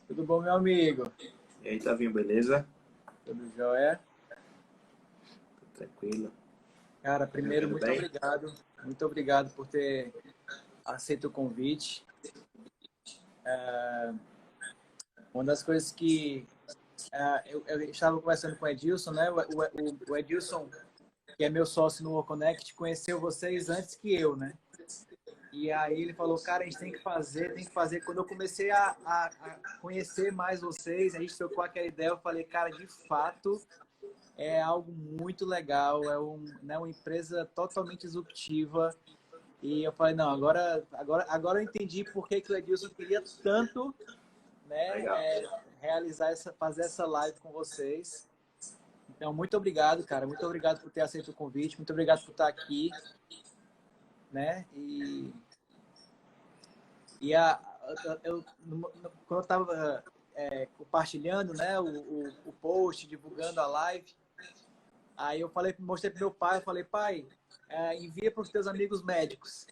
Tudo bom, meu amigo? E aí, Tavinho, beleza? Tudo jóia? Tudo tranquilo? Cara, Tá me primeiro, ouvindo muito bem? obrigado. Muito obrigado por ter aceito o convite. Uma das coisas que eu estava conversando com o Edilson, né? O Edilson, que é meu sócio no WorkConnect, conheceu vocês antes que eu, né? E aí ele falou, cara, a gente tem que fazer, tem que fazer. Quando eu comecei a conhecer mais vocês, a gente trocou aquela ideia, eu falei, cara, de fato, é algo muito legal, né, uma empresa totalmente disruptiva. E eu falei, não, agora eu entendi por que que o Edilson queria tanto, né, Legal. fazer essa live com vocês. Então, muito obrigado, cara. Muito obrigado por ter aceito o convite. Muito obrigado por estar aqui, né? E quando eu estava compartilhando, né, o post, divulgando a live, aí eu falei, mostrei pro meu pai, eu falei, pai, envia para os teus amigos médicos.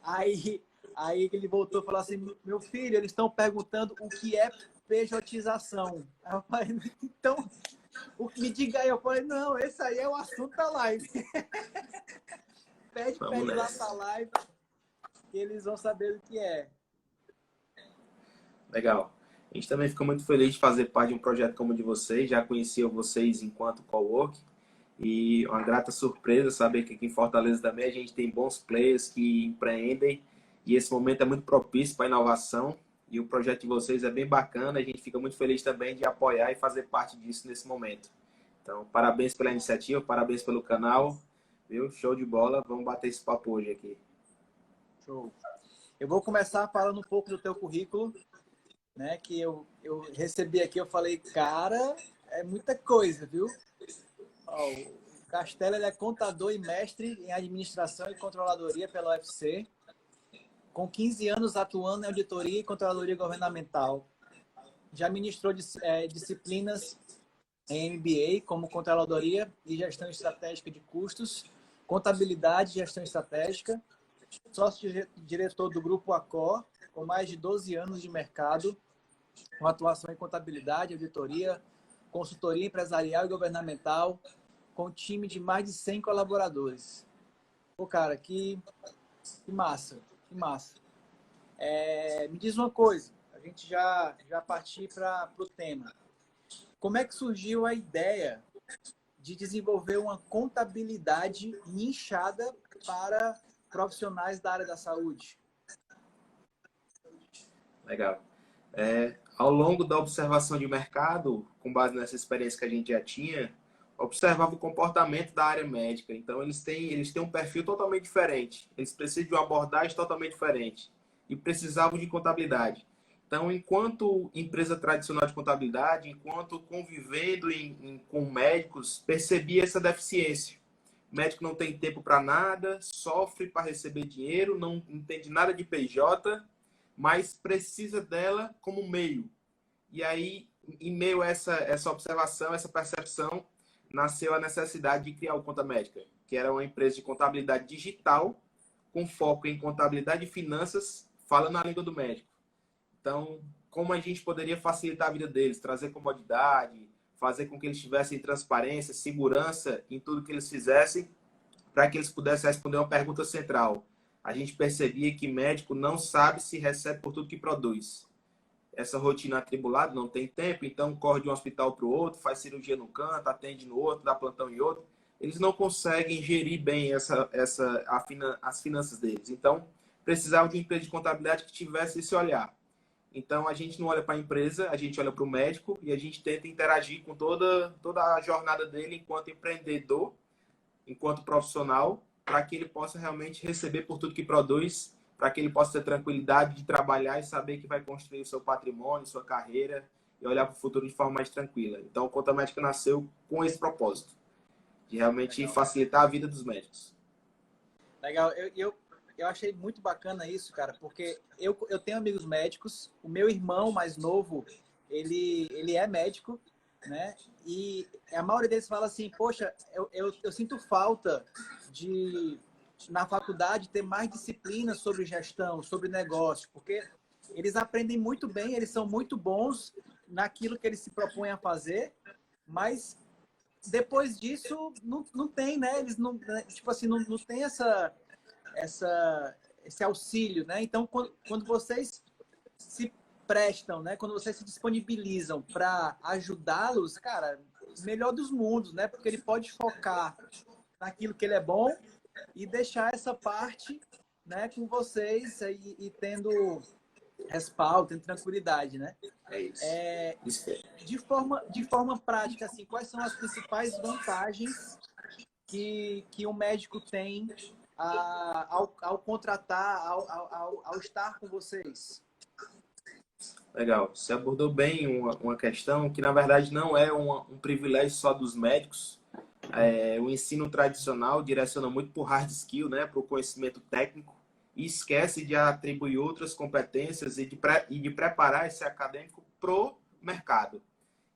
Aí, aí ele voltou e falou assim, meu filho, eles estão perguntando o que é pejotização. Aí eu falei, então, me diga aí. Eu falei, não, esse aí é o assunto da live. Pede para Vamos ele lá para nessa. a live, que eles vão saber o que é. Legal. A gente também fica muito feliz de fazer parte de um projeto como o de vocês. Já conhecia vocês enquanto cowork. E uma grata surpresa saber que aqui em Fortaleza também a gente tem bons players que empreendem. E esse momento é muito propício para inovação. E o projeto de vocês é bem bacana. A gente fica muito feliz também de apoiar e fazer parte disso nesse momento. Então, parabéns pela iniciativa, parabéns pelo canal. Viu? Show de bola. Vamos bater esse papo hoje aqui. Show. Eu vou começar falando um pouco do teu currículo, né? Que eu recebi aqui, eu falei, cara, é muita coisa, viu? Ó, o Castelo, ele é contador e mestre em administração e controladoria pela UFC, com 15 anos atuando em auditoria e controladoria governamental. Já ministrou disciplinas em MBA, como controladoria e gestão estratégica de custos, contabilidade e gestão estratégica, sócio-diretor do Grupo Accor, com mais de 12 anos de mercado, com atuação em contabilidade, auditoria, consultoria empresarial e governamental, com um time de mais de 100 colaboradores. Pô, cara, que massa, que massa. Me diz uma coisa, a gente já partir para o tema. Como é que surgiu a ideia de desenvolver uma contabilidade nichada para profissionais da área da saúde? Legal. Ao longo da observação de mercado, com base nessa experiência que a gente já tinha, observava o comportamento da área médica. Então, eles têm um perfil totalmente diferente. Eles precisam de uma abordagem totalmente diferente. E precisavam de contabilidade. Então, enquanto empresa tradicional de contabilidade, enquanto convivendo com médicos, percebia essa deficiência. O médico não tem tempo para nada, sofre para receber dinheiro, não entende nada de PJ, mas precisa dela como meio. E aí, em meio a essa observação, essa percepção, nasceu a necessidade de criar o Conta Médica, que era uma empresa de contabilidade digital, com foco em contabilidade e finanças, falando a língua do médico. Então, como a gente poderia facilitar a vida deles, trazer comodidade, fazer com que eles tivessem transparência, segurança em tudo que eles fizessem, para que eles pudessem responder uma pergunta central. A gente percebia que médico não sabe se recebe por tudo que produz. Essa rotina atribulada, não tem tempo, então corre de um hospital para o outro, faz cirurgia no canto, atende no outro, dá plantão em outro. Eles não conseguem gerir bem as finanças deles. Então, precisavam de uma empresa de contabilidade que tivesse esse olhar. Então, a gente não olha para a empresa, a gente olha para o médico e a gente tenta interagir com toda a jornada dele enquanto empreendedor, enquanto profissional, para que ele possa realmente receber por tudo que produz, para que ele possa ter tranquilidade de trabalhar e saber que vai construir o seu patrimônio, sua carreira e olhar para o futuro de forma mais tranquila. Então, o Conta Médica nasceu com esse propósito, de realmente Legal. facilitar a vida dos médicos. Legal. Eu achei muito bacana isso, cara, porque eu tenho amigos médicos. O meu irmão mais novo, ele é médico, né? E a maioria deles fala assim, poxa, eu sinto falta de, na faculdade, ter mais disciplinas sobre gestão, sobre negócio, porque eles aprendem muito bem, eles são muito bons naquilo que eles se propõem a fazer, mas depois disso não tem, né? Eles não, tipo assim, não tem esse auxílio, né? Então, quando vocês se prestam, né? Quando vocês se disponibilizam para ajudá-los, cara, melhor dos mundos, né? Porque ele pode focar naquilo que ele é bom e deixar essa parte, né, com vocês e tendo respaldo, tendo tranquilidade, né? É isso. Isso é. De forma prática, assim, quais são as principais vantagens que um médico tem ao contratar, ao estar com vocês? Legal. Você abordou bem uma questão que, na verdade, não é um privilégio só dos médicos. O ensino tradicional direciona muito para o hard skill, né, para o conhecimento técnico, e esquece de atribuir outras competências e de preparar esse acadêmico para o mercado.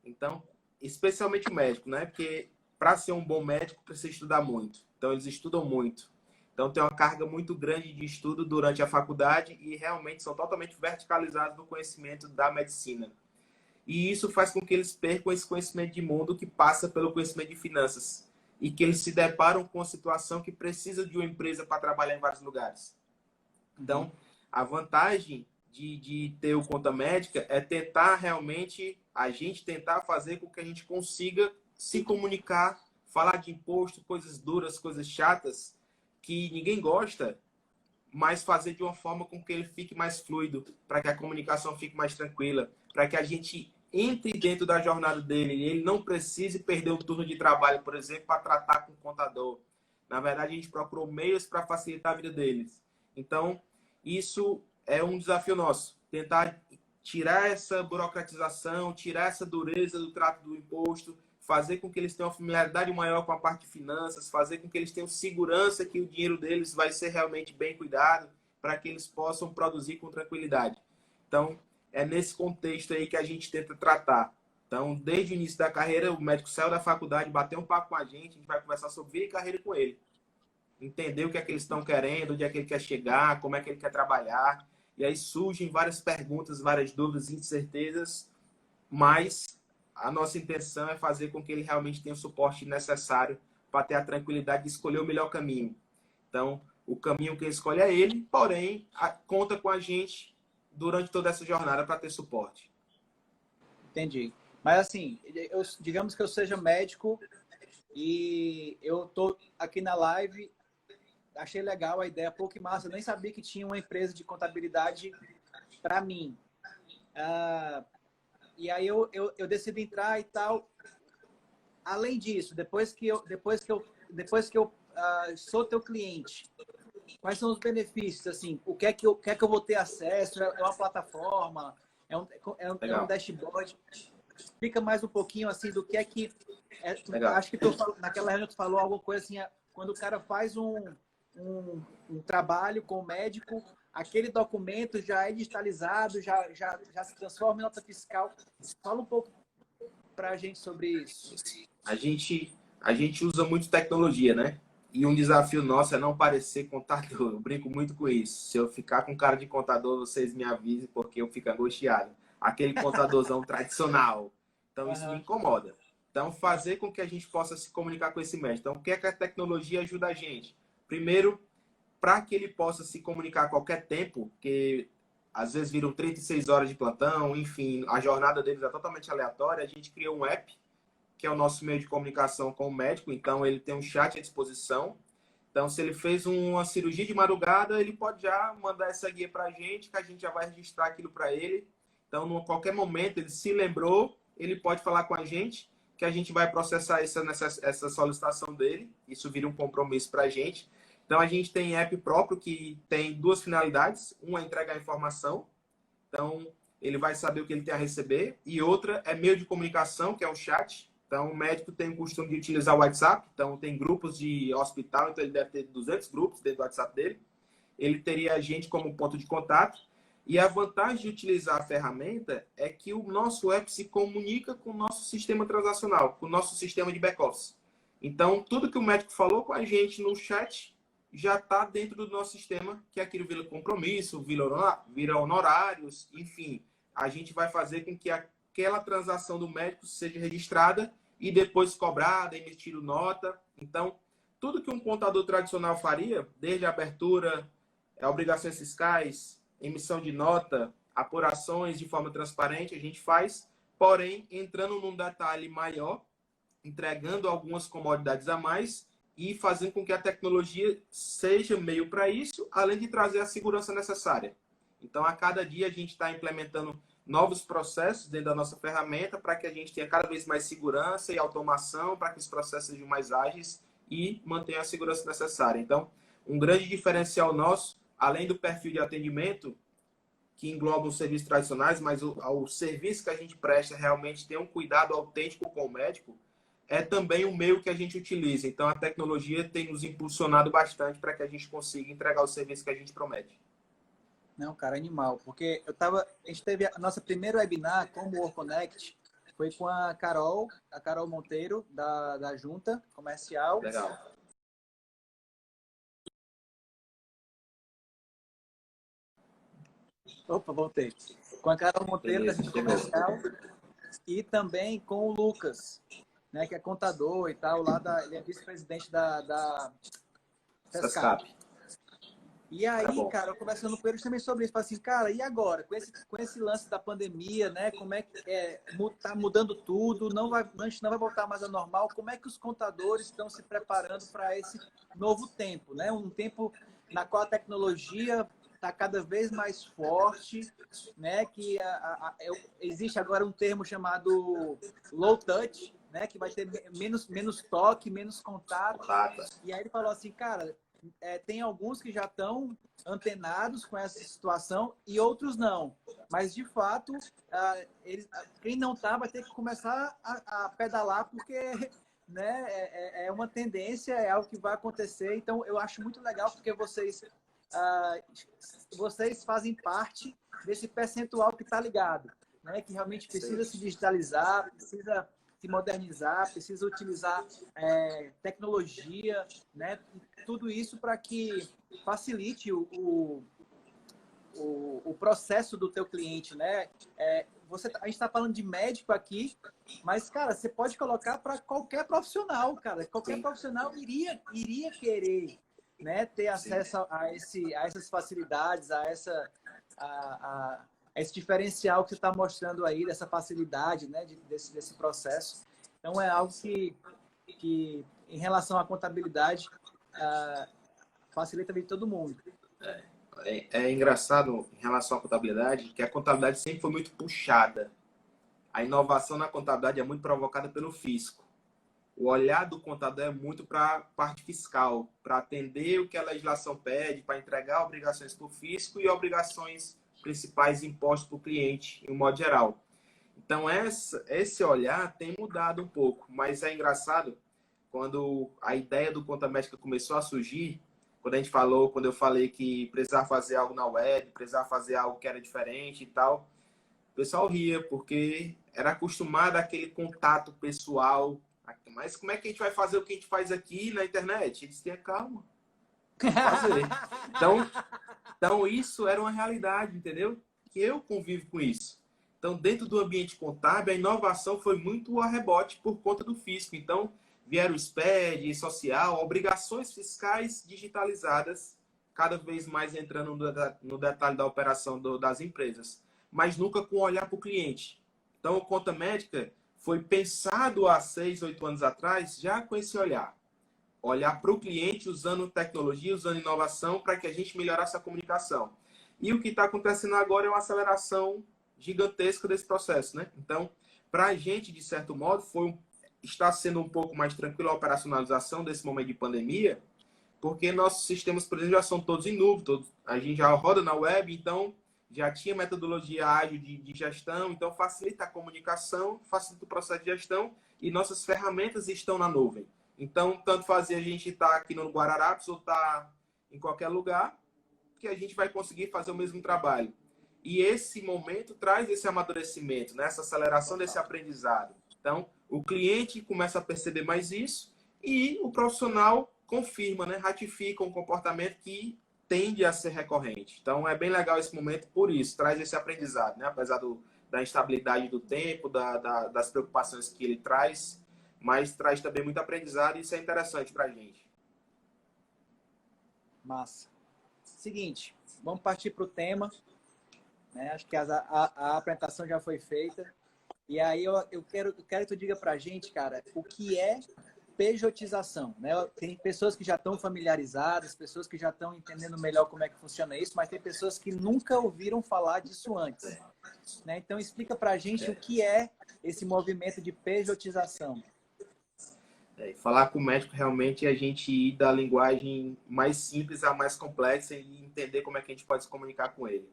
Então, especialmente o médico, né? Porque para ser um bom médico precisa estudar muito. Então, eles estudam muito. Então, tem uma carga muito grande de estudo durante a faculdade e realmente são totalmente verticalizados no conhecimento da medicina. E isso faz com que eles percam esse conhecimento de mundo que passa pelo conhecimento de finanças e que eles se deparam com uma situação que precisa de uma empresa para trabalhar em vários lugares. Então, a vantagem de ter o conta médica é tentar realmente, a gente tentar fazer com que a gente consiga se comunicar, falar de imposto, coisas duras, coisas chatas, que ninguém gosta, mas fazer de uma forma com que ele fique mais fluido, para que a comunicação fique mais tranquila, para que a gente entre dentro da jornada dele e ele não precise perder um turno de trabalho, por exemplo, para tratar com o contador. Na verdade, a gente procurou meios para facilitar a vida deles. Então, isso é um desafio nosso, tentar tirar essa burocratização, tirar essa dureza do trato do imposto, fazer com que eles tenham uma familiaridade maior com a parte de finanças, fazer com que eles tenham segurança que o dinheiro deles vai ser realmente bem cuidado, para que eles possam produzir com tranquilidade. Então, é nesse contexto aí que a gente tenta tratar. Então, desde o início da carreira, o médico saiu da faculdade, bateu um papo com a gente vai conversar sobre vida e carreira com ele. Entender o que é que eles estão querendo, onde é que ele quer chegar, como é que ele quer trabalhar. E aí surgem várias perguntas, várias dúvidas, incertezas, mas a nossa intenção é fazer com que ele realmente tenha o suporte necessário para ter a tranquilidade de escolher o melhor caminho. Então, o caminho que ele escolhe é ele, porém, conta com a gente durante toda essa jornada para ter suporte. Entendi. Mas assim, digamos que eu seja médico e eu tô aqui na live, achei legal a ideia, pô, que massa, eu nem sabia que tinha uma empresa de contabilidade para mim. E aí eu decidi entrar e tal. Além disso, depois que eu sou teu cliente, quais são os benefícios? Assim, o que é que eu vou ter acesso? É uma plataforma? É um dashboard? Explica mais um pouquinho assim do que é que... acho que naquela reunião tu falou alguma coisa assim, quando o cara faz um trabalho com o médico, aquele documento já é digitalizado, já se transforma em nota fiscal. Fala um pouco para a gente sobre isso. A gente usa muito tecnologia, né? E um desafio nosso é não parecer contador. Eu brinco muito com isso. Se eu ficar com cara de contador, vocês me avisem, porque eu fico angustiado. Aquele contadorzão tradicional. Então, isso me incomoda. Então, fazer com que a gente possa se comunicar com esse médico. Então, o que é que a tecnologia ajuda a gente? Primeiro, para que ele possa se comunicar a qualquer tempo, porque às vezes viram 36 horas de plantão, enfim, a jornada deles é totalmente aleatória, a gente criou um app, que é o nosso meio de comunicação com o médico, então ele tem um chat à disposição. Então, se ele fez uma cirurgia de madrugada, ele pode já mandar essa guia para a gente, que a gente já vai registrar aquilo para ele. Então, a qualquer momento, ele se lembrou, ele pode falar com a gente, que a gente vai processar essa solicitação dele. Isso vira um compromisso para a gente. Então, a gente tem app próprio que tem duas finalidades. Uma é entregar informação. Então, ele vai saber o que ele tem a receber. E outra é meio de comunicação, que é um chat. Então, o médico tem o costume de utilizar o WhatsApp. Então, tem grupos de hospital. Então, ele deve ter 200 grupos dentro do WhatsApp dele. Ele teria a gente como ponto de contato. E a vantagem de utilizar a ferramenta é que o nosso app se comunica com o nosso sistema transacional, com o nosso sistema de back-office. Então, tudo que o médico falou com a gente no chat, já está dentro do nosso sistema, que aquilo vira compromisso, vira honorários, enfim. A gente vai fazer com que aquela transação do médico seja registrada e depois cobrada, emitido nota. Então, tudo que um contador tradicional faria, desde a abertura, obrigações fiscais, emissão de nota, apurações de forma transparente, a gente faz, porém, entrando num detalhe maior, entregando algumas comodidades a mais e fazendo com que a tecnologia seja meio para isso, além de trazer a segurança necessária. Então, a cada dia a gente está implementando novos processos dentro da nossa ferramenta para que a gente tenha cada vez mais segurança e automação, para que os processos sejam mais ágeis e mantenha a segurança necessária. Então, um grande diferencial nosso, além do perfil de atendimento, que engloba os serviços tradicionais, mas o serviço que a gente presta realmente tem um cuidado autêntico com o médico, é também o meio que a gente utiliza. Então, a tecnologia tem nos impulsionado bastante para que a gente consiga entregar o serviço que a gente promete. Não, cara, animal. Porque a gente teve a nossa primeira webinar com o Work Connect, foi com a Carol Monteiro, da Junta Comercial. Legal. Opa, voltei. Com a Carol Monteiro, da Junta Comercial, e também com o Lucas, né, que é contador e tal, ele é vice-presidente da FESCAP. E aí, cara, eu conversando com eles também sobre isso, falei assim, cara, e agora? Com esse lance da pandemia, né? Como é que tá mudando tudo, a gente não vai voltar mais ao normal, como é que os contadores estão se preparando para esse novo tempo, né? Um tempo na qual a tecnologia está cada vez mais forte, né? Que existe agora um termo chamado low touch, né? Que vai ter menos toque, menos contato. E aí ele falou assim, cara, tem alguns que já estão antenados com essa situação e outros não. Mas, de fato, quem não está vai ter que começar a pedalar porque, né, é uma tendência, é algo que vai acontecer. Então, eu acho muito legal porque vocês fazem parte desse percentual que está ligado, né, que realmente precisa se digitalizar, precisa se modernizar, precisa utilizar tecnologia, né? Tudo isso para que facilite o processo do teu cliente, né? A gente está falando de médico aqui, mas, cara, você pode colocar para qualquer profissional, cara. Qualquer profissional iria querer, né, ter acesso a essas facilidades, a esse diferencial que você está mostrando aí, dessa facilidade, né, desse processo. Então, é algo que em relação à contabilidade, facilita a vida de todo mundo. É engraçado em relação à contabilidade, que a contabilidade sempre foi muito puxada. A inovação na contabilidade é muito provocada pelo fisco. O olhar do contador é muito para a parte fiscal, para atender o que a legislação pede, para entregar obrigações para o fisco e obrigações principais impostos para o cliente, em um modo geral. Então, esse olhar tem mudado um pouco, mas é engraçado quando a ideia do Conta Médica começou a surgir, quando eu falei que precisava fazer algo na web, precisava fazer algo que era diferente e tal, o pessoal ria, porque era acostumado àquele contato pessoal. Mas como é que a gente vai fazer o que a gente faz aqui na internet? Eles tinham calma. Fazer. Então, isso era uma realidade, entendeu? Que eu convivo com isso. Então, dentro do ambiente contábil, a inovação foi muito a rebote por conta do fisco. Então, vieram o SPED, social, obrigações fiscais digitalizadas, cada vez mais entrando no detalhe da operação das empresas, mas nunca com olhar para o cliente. Então, o Conta Médica foi pensado há 6, 8 anos atrás, já com esse olhar. Olhar para o cliente usando tecnologia, usando inovação, para que a gente melhorasse a comunicação. E o que está acontecendo agora é uma aceleração gigantesca desse processo, né? Então, para a gente, de certo modo, está sendo um pouco mais tranquilo a operacionalização desse momento de pandemia, porque nossos sistemas, por exemplo, já são todos em nuvem, a gente já roda na web, então já tinha metodologia ágil de gestão, então facilita a comunicação, facilita o processo de gestão e nossas ferramentas estão na nuvem. Então, tanto fazia a gente estar aqui no Guararapes ou estar em qualquer lugar, que a gente vai conseguir fazer o mesmo trabalho. E esse momento traz esse amadurecimento, né? Essa aceleração desse aprendizado. Então, o cliente começa a perceber mais isso e o profissional confirma, né, ratifica um comportamento que tende a ser recorrente. Então, é bem legal esse momento por isso, traz esse aprendizado, né? Apesar da instabilidade do tempo, das preocupações que ele traz, mas traz também muito aprendizado e isso é interessante para a gente. Massa. Seguinte, vamos partir para o tema, né? Acho que a apresentação já foi feita. E aí eu quero que tu diga para a gente, cara, o que é pejotização, né? Tem pessoas que já estão familiarizadas, pessoas que já estão entendendo melhor como é que funciona isso, mas tem pessoas que nunca ouviram falar disso antes, né? Então explica para a gente o que é esse movimento de pejotização. Falar com o médico realmente é a gente ir da linguagem mais simples à mais complexa e entender como é que a gente pode se comunicar com ele.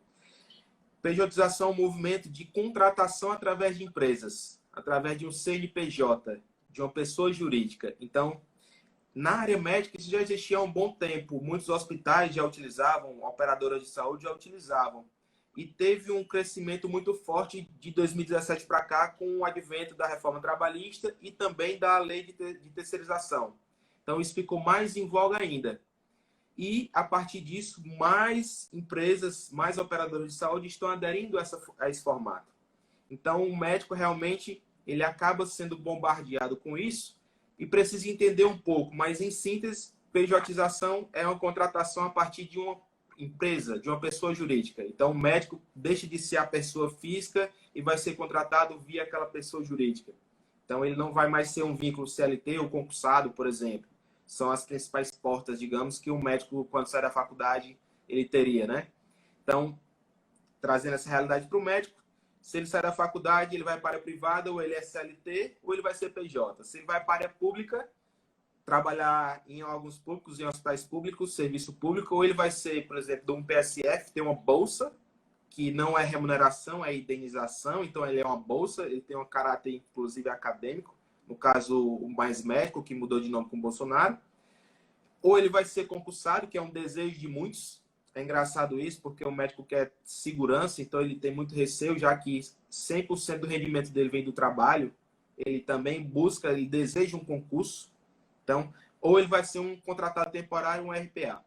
Pejotização é um movimento de contratação através de empresas, através de um CNPJ, de uma pessoa jurídica. Então, na área médica, isso já existia há um bom tempo. Muitos hospitais já utilizavam, operadoras de saúde já utilizavam. E teve um crescimento muito forte de 2017 para cá com o advento da reforma trabalhista e também da lei de terceirização. Então, isso ficou mais em voga ainda. E, a partir disso, mais empresas, mais operadores de saúde estão aderindo a esse formato. Então, o médico realmente ele acaba sendo bombardeado com isso e precisa entender um pouco. Mas, em síntese, pejotização é uma contratação a partir de uma empresa, de uma pessoa jurídica. Então, o médico deixa de ser a pessoa física e vai ser contratado via aquela pessoa jurídica. Então, ele não vai mais ser um vínculo CLT ou concursado, por exemplo. São as principais portas, digamos, que o médico, quando sai da faculdade, ele teria, né? Então, trazendo essa realidade para o médico, se ele sai da faculdade, ele vai para a área privada, ou ele é CLT, ou ele vai ser PJ. Se ele vai para a área pública, trabalhar em órgãos públicos, em hospitais públicos, serviço público, ou ele vai ser, por exemplo, de um PSF, tem uma bolsa, que não é remuneração, é indenização, então ele é uma bolsa, ele tem um caráter, inclusive, acadêmico, no caso, o Mais Médico, que mudou de nome com o Bolsonaro, ou ele vai ser concursado, que é um desejo de muitos. É engraçado isso, porque o médico quer segurança, então ele tem muito receio, já que 100% do rendimento dele vem do trabalho, ele também busca, ele deseja um concurso, então, ou ele vai ser um contratado temporário, um RPA.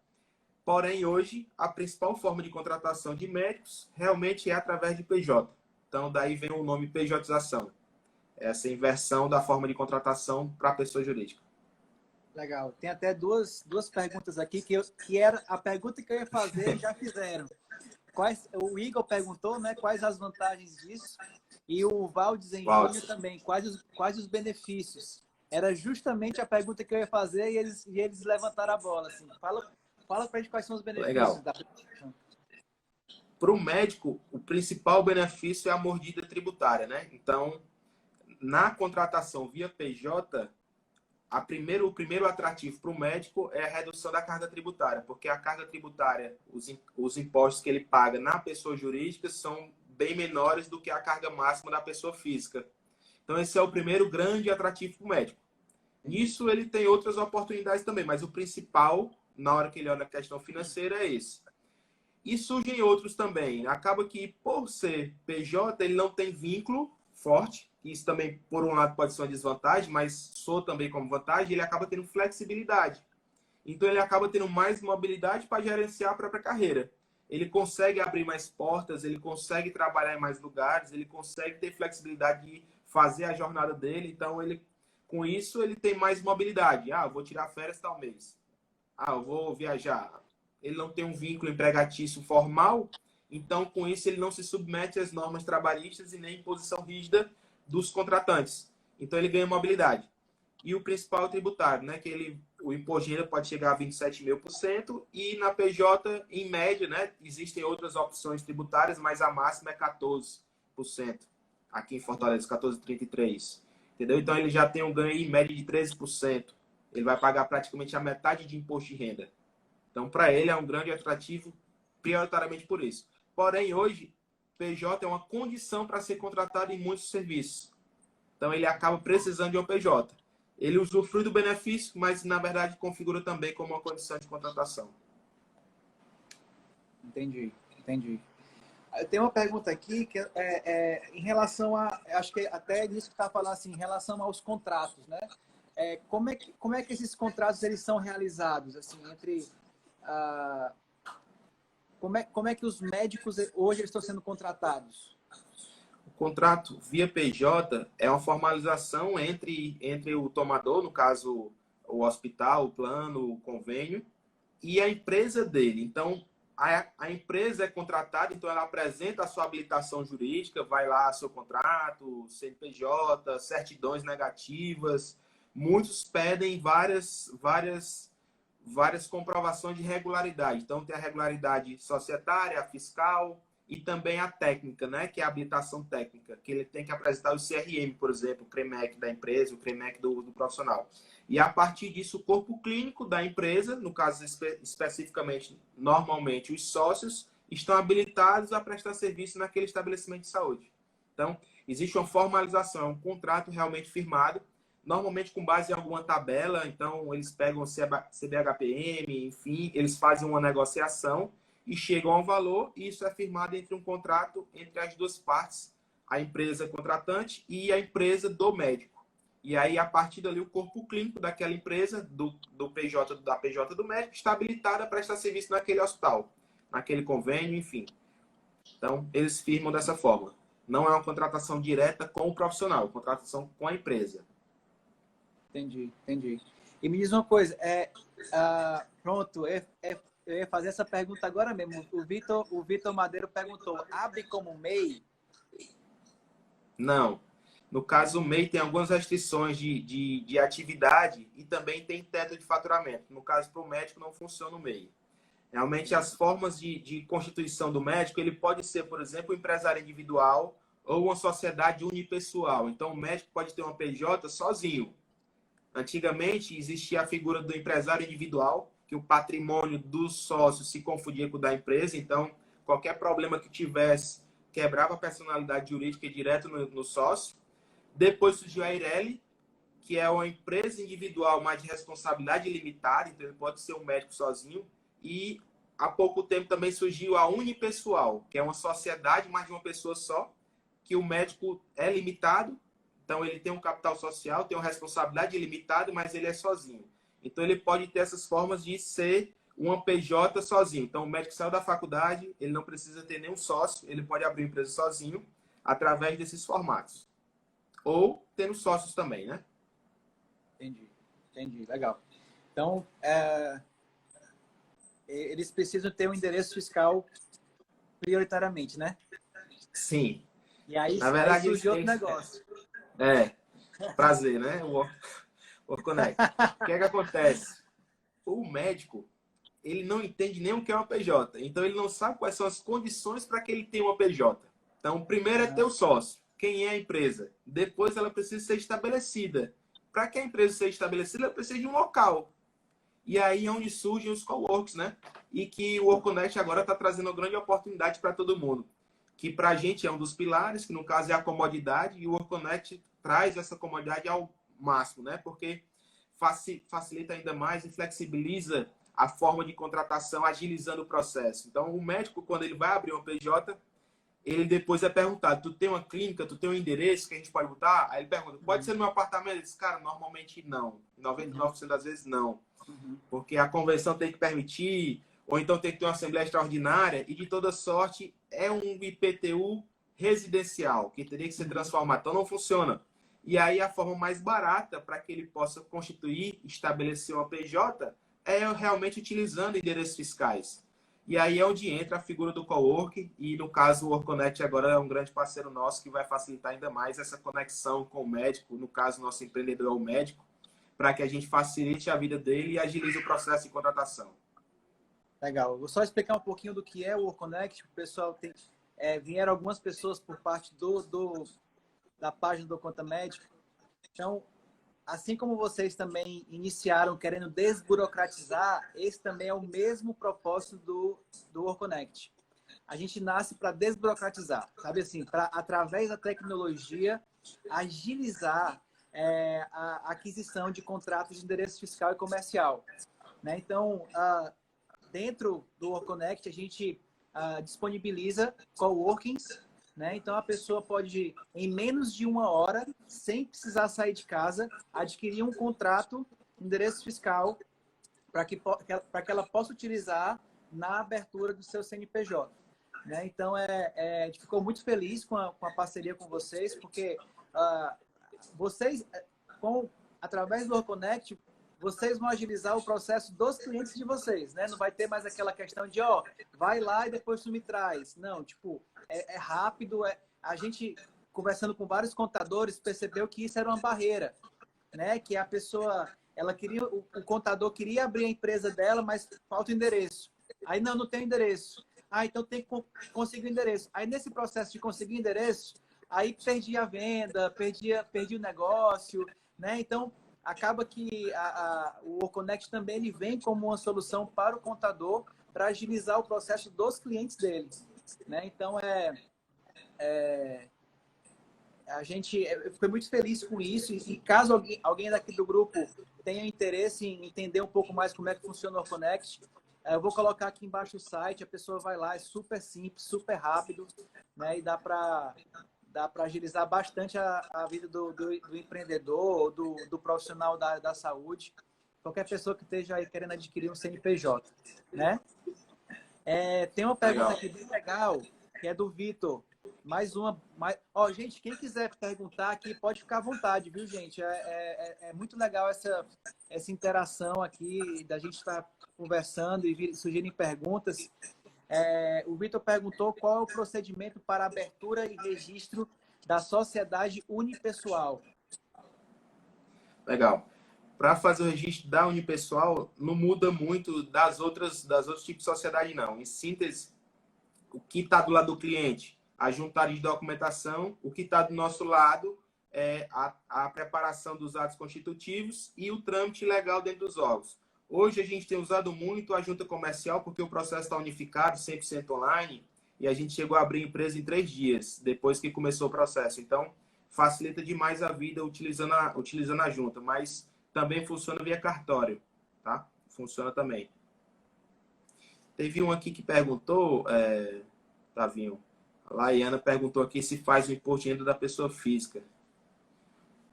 Porém, hoje, a principal forma de contratação de médicos realmente é através de PJ. Então, daí vem o nome pejotização. Essa inversão da forma de contratação para a pessoa jurídica. Legal. Tem até duas perguntas aqui que era a pergunta que eu ia fazer já fizeram. O Igor perguntou, né, quais as vantagens disso, e o Valdes em Júnior também, quais os benefícios. Era justamente a pergunta que eu ia fazer e eles levantaram a bola. Assim. Fala para a gente quais são os benefícios. Legal. Da aplicação. Para o médico, o principal benefício é a mordida tributária, né? Então, na contratação via PJ, o primeiro atrativo para o médico é a redução da carga tributária, porque a carga tributária, os impostos que ele paga na pessoa jurídica são bem menores do que a carga máxima da pessoa física. Então, esse é o primeiro grande atrativo para o médico. Nisso, ele tem outras oportunidades também, mas o principal, na hora que ele olha a questão financeira, é esse. E surgem outros também. Acaba que, por ser PJ, ele não tem vínculo forte. Isso também, por um lado, pode ser uma desvantagem, mas sou também como vantagem. Ele acaba tendo flexibilidade. Então, ele acaba tendo mais mobilidade para gerenciar a própria carreira. Ele consegue abrir mais portas, ele consegue trabalhar em mais lugares, ele consegue ter flexibilidade de fazer a jornada dele. Então, com isso, ele tem mais mobilidade. Ah, eu vou tirar férias tal mês. Ah, eu vou viajar. Ele não tem um vínculo empregatício formal, então, com isso, ele não se submete às normas trabalhistas e nem imposição rígida dos contratantes. Então, ele ganha mobilidade. E o principal é o tributário, né? Que o imposto de renda pode chegar a 27.000% e na PJ, em média, né? Existem outras opções tributárias, mas a máxima é 14%. Aqui em Fortaleza, 14,33%. Entendeu? Então, ele já tem um ganho em média de 13%. Ele vai pagar praticamente a metade de imposto de renda. Então, para ele, é um grande atrativo, prioritariamente por isso. Porém, hoje, PJ é uma condição para ser contratado em muitos serviços. Então, ele acaba precisando de um PJ. Ele usufrui do benefício, mas, na verdade, configura também como uma condição de contratação. Entendi. Eu tenho uma pergunta aqui que em relação a... Acho que até nisso que está falando assim, em relação aos contratos, né? como é que esses contratos eles são realizados? Assim, entre, como é que os médicos hoje eles estão sendo contratados? O contrato via PJ é uma formalização entre o tomador, no caso, o hospital, o plano, o convênio, e a empresa dele. Então, a empresa é contratada, então ela apresenta a sua habilitação jurídica, vai lá seu contrato, CNPJ, certidões negativas. Muitos pedem várias comprovações de regularidade. Então, tem a regularidade societária, a fiscal e também a técnica, né? Que é a habilitação técnica, que ele tem que apresentar o CRM, por exemplo, o CREMEC da empresa, o CREMEC do profissional. E a partir disso, o corpo clínico da empresa, no caso especificamente, normalmente os sócios, estão habilitados a prestar serviço naquele estabelecimento de saúde. Então, existe uma formalização, um contrato realmente firmado, normalmente com base em alguma tabela. Então, eles pegam o CBHPM, enfim, eles fazem uma negociação e chegam a um valor, e isso é firmado entre um contrato entre as duas partes, a empresa contratante e a empresa do médico. E aí, a partir dali, o corpo clínico daquela empresa, da PJ do médico, está habilitado a prestar serviço naquele hospital, naquele convênio, enfim. Então, eles firmam dessa forma. Não é uma contratação direta com o profissional, é uma contratação com a empresa. Entendi, entendi. E me diz uma coisa, pronto, eu ia fazer essa pergunta agora mesmo. O Vitor Madeiro perguntou, abre como MEI? Não. No caso, o MEI tem algumas restrições de atividade e também tem teto de faturamento. No caso, para o médico, não funciona o MEI. Realmente, as formas de constituição do médico, ele pode ser, por exemplo, um empresário individual ou uma sociedade unipessoal. Então, o médico pode ter uma PJ sozinho. Antigamente, existia a figura do empresário individual, que o patrimônio dos sócios se confundia com o da empresa. Então, qualquer problema que tivesse, quebrava a personalidade jurídica direto no sócio. Depois surgiu a Eireli, que é uma empresa individual, mas de responsabilidade limitada, então ele pode ser um médico sozinho. E há pouco tempo também surgiu a Unipessoal, que é uma sociedade, mas de uma pessoa só, que o médico é limitado, então ele tem um capital social, tem uma responsabilidade limitada, mas ele é sozinho. Então ele pode ter essas formas de ser uma PJ sozinho. Então o médico saiu da faculdade, ele não precisa ter nenhum sócio, ele pode abrir uma empresa sozinho através desses formatos. Ou tendo sócios também, né? Entendi, legal. Então, eles precisam ter um endereço fiscal prioritariamente, né? Sim. E aí, Na verdade, surgiu outro negócio. Prazer, né? O Workconnect. O que é que acontece? O médico, ele não entende nem o que é uma PJ. Então, ele não sabe quais são as condições para que ele tenha uma PJ. Então, primeiro é ter o sócio. Quem é a empresa? Depois, ela precisa ser estabelecida. Para que a empresa seja estabelecida, ela precisa de um local. E aí é onde surgem os coworks, né? E que o Workconnect agora está trazendo uma grande oportunidade para todo mundo. Que para a gente é um dos pilares, que no caso é a comodidade, e o Workconnect traz essa comodidade ao máximo, né? Porque facilita ainda mais e flexibiliza a forma de contratação, agilizando o processo. Então, o médico, quando ele vai abrir uma PJ, ele depois é perguntado, tu tem uma clínica, tu tem um endereço que a gente pode botar? Aí ele pergunta, pode ser no meu apartamento? Ele diz, cara, normalmente não. 99% das vezes não. Porque a convenção tem que permitir, ou então tem que ter uma assembleia extraordinária, e de toda sorte é um IPTU residencial, que teria que ser transformado. Então não funciona. E aí a forma mais barata para que ele possa constituir, estabelecer uma PJ, é realmente utilizando endereços fiscais. E aí é onde entra a figura do coworking, e no caso o Workconnect agora é um grande parceiro nosso que vai facilitar ainda mais essa conexão com o médico, no caso nosso empreendedor é o médico, para que a gente facilite a vida dele e agilize o processo de contratação. Legal. Vou só explicar um pouquinho do que é o Workconnect. O pessoal vieram algumas pessoas por parte da página do Conta Médico. Então, assim como vocês também iniciaram querendo desburocratizar, esse também é o mesmo propósito do Workconnect. A gente nasce para desburocratizar, sabe assim, para através da tecnologia agilizar a aquisição de contratos de endereço fiscal e comercial, né? Então, dentro do Workconnect, a gente disponibiliza coworkings, né? Então, a pessoa pode, em menos de 1 hora, sem precisar sair de casa, adquirir um contrato, endereço fiscal, para que ela possa utilizar na abertura do seu CNPJ. Né? Então, a gente ficou muito feliz com a parceria com vocês, porque vocês, através do Orconnect, vocês vão agilizar o processo dos clientes de vocês, né? Não vai ter mais aquela questão de, vai lá e depois tu me traz. Não, tipo, é rápido. A gente, conversando com vários contadores, percebeu que isso era uma barreira, né? Que a pessoa, o contador queria abrir a empresa dela, mas falta o endereço. Aí, não tem endereço. Então tem que conseguir o endereço. Aí, nesse processo de conseguir endereço, aí perdi a venda, perdi o negócio, né? Então, acaba que o Orconnect também ele vem como uma solução para o contador para agilizar o processo dos clientes deles, né? Então, a gente foi muito feliz com isso e caso alguém daqui do grupo tenha interesse em entender um pouco mais como é que funciona o Orconnect, eu vou colocar aqui embaixo o site, a pessoa vai lá, é super simples, super rápido, né? E dá para agilizar bastante a vida do empreendedor, do profissional da saúde, qualquer pessoa que esteja aí querendo adquirir um CNPJ, né? Tem uma pergunta aqui bem legal, que é do Vitor. Mais uma. Gente, quem quiser perguntar aqui, pode ficar à vontade, viu, gente? É muito legal essa interação aqui, da gente estar conversando e surgirem perguntas. O Vitor perguntou qual é o procedimento para abertura e registro da sociedade unipessoal. Legal. Para fazer o registro da unipessoal, não muda muito das outros tipos de sociedade, não. Em síntese, o que está do lado do cliente, a juntaria de documentação, o que está do nosso lado é a preparação dos atos constitutivos e o trâmite legal dentro dos órgãos. Hoje a gente tem usado muito a junta comercial porque o processo está unificado, 100% online, e a gente chegou a abrir a empresa em 3 dias, depois que começou o processo. Então, facilita demais a vida utilizando a junta, mas também funciona via cartório, tá? Funciona também. Teve um aqui que perguntou, Tavinho, a Laiana perguntou aqui se faz o imposto de renda da pessoa física.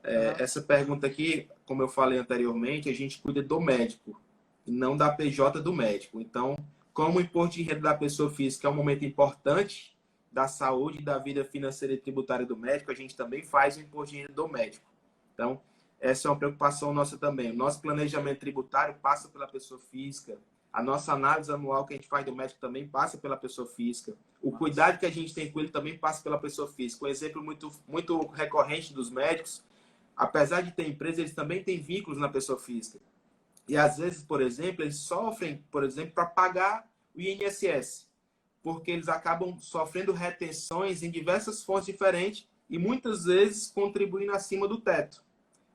Essa pergunta aqui, como eu falei anteriormente, a gente cuida do médico e não da PJ do médico. Então, como o imposto de renda da pessoa física é um momento importante da saúde e da vida financeira e tributária do médico, a gente também faz o imposto de renda do médico. Então, essa é uma preocupação nossa também. O nosso planejamento tributário passa pela pessoa física. A nossa análise anual que a gente faz do médico também passa pela pessoa física. O cuidado que a gente tem com ele também passa pela pessoa física. Um exemplo muito recorrente dos médicos, apesar de ter empresa, eles também têm vínculos na pessoa física. E às vezes, por exemplo, eles sofrem, para pagar o INSS, porque eles acabam sofrendo retenções em diversas fontes diferentes e muitas vezes contribuindo acima do teto.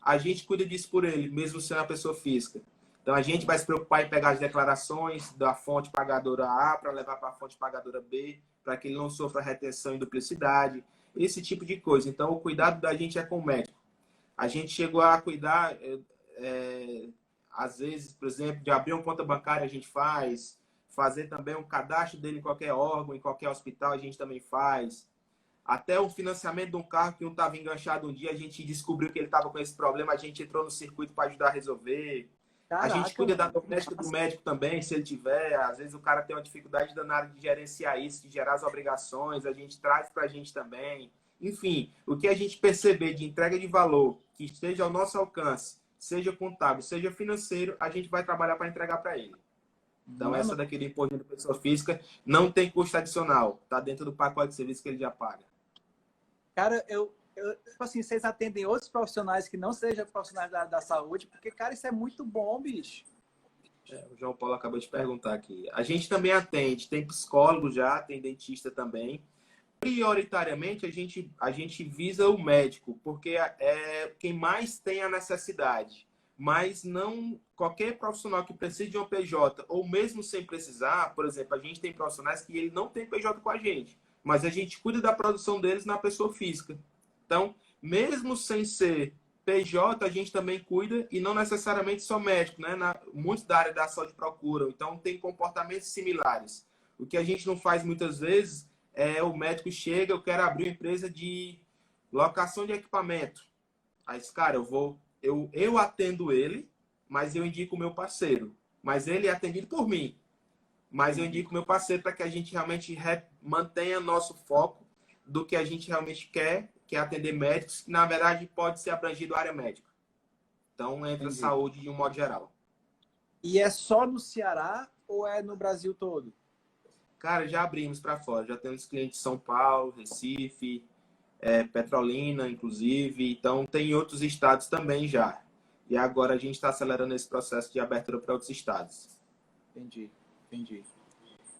A gente cuida disso por ele, mesmo sendo a pessoa física. Então, a gente vai se preocupar em pegar as declarações da fonte pagadora A para levar para a fonte pagadora B, para que ele não sofra retenção e duplicidade, esse tipo de coisa. Então, o cuidado da gente é com o médico. A gente chegou a cuidar, às vezes, por exemplo, de abrir uma conta bancária, a gente faz. Fazer também um cadastro dele em qualquer órgão, em qualquer hospital, a gente também faz. Até o financiamento de um carro que não estava enganchado um dia, a gente descobriu que ele estava com esse problema, a gente entrou no circuito para ajudar a resolver. Caraca, a gente cuida da doméstica do médico também, se ele tiver. Às vezes o cara tem uma dificuldade danada de gerenciar isso, de gerar as obrigações, a gente traz para a gente também. Enfim, o que a gente perceber de entrega de valor que esteja ao nosso alcance, seja contábil, seja financeiro, a gente vai trabalhar para entregar para ele. Então, essa daqui do imposto de pessoa física não tem custo adicional. Está dentro do pacote de serviço que ele já paga. Cara, tipo assim, vocês atendem outros profissionais que não sejam profissionais da saúde, porque, cara, isso é muito bom, bicho. O João Paulo acabou de perguntar aqui. A gente também atende, tem psicólogo já, tem dentista também. Prioritariamente, a gente visa o médico, porque é quem mais tem a necessidade. Mas não qualquer profissional que precise de uma PJ, ou mesmo sem precisar, por exemplo, a gente tem profissionais que ele não tem PJ com a gente, mas a gente cuida da produção deles na pessoa física. Então, mesmo sem ser PJ, a gente também cuida, e não necessariamente só médico, né? Muitos da área da saúde procuram, então tem comportamentos similares. O que a gente não faz muitas vezes o médico chega, eu quero abrir uma empresa de locação de equipamento. Aí, cara, eu atendo ele, mas eu indico o meu parceiro. Mas ele é atendido por mim. Mas eu indico o meu parceiro para que a gente realmente mantenha nosso foco do que a gente realmente quer, que é atender médicos, que na verdade pode ser abrangido a área médica. Então entra saúde de um modo geral. E é só no Ceará ou é no Brasil todo? Cara, já abrimos para fora. Já temos clientes de São Paulo, Recife, Petrolina, inclusive. Então tem outros estados também já. E agora a gente está acelerando esse processo de abertura para outros estados. Entendi.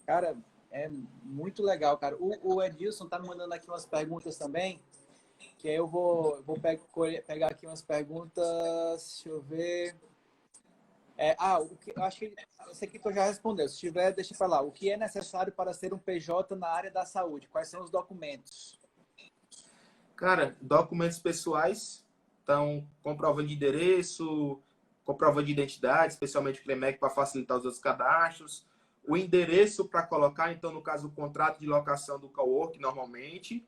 Cara, é muito legal, cara. O Edilson tá me mandando aqui umas perguntas também, que aí eu vou pegar aqui umas perguntas, deixa eu ver. Eu acho que esse aqui tu já respondeu. Se tiver, deixa eu falar. O que é necessário para ser um PJ na área da saúde? Quais são os documentos? Cara, documentos pessoais, então comprovante de endereço, comprovante de identidade, especialmente o CREMEC para facilitar os outros cadastros, o endereço para colocar, então no caso o contrato de locação do cowork normalmente,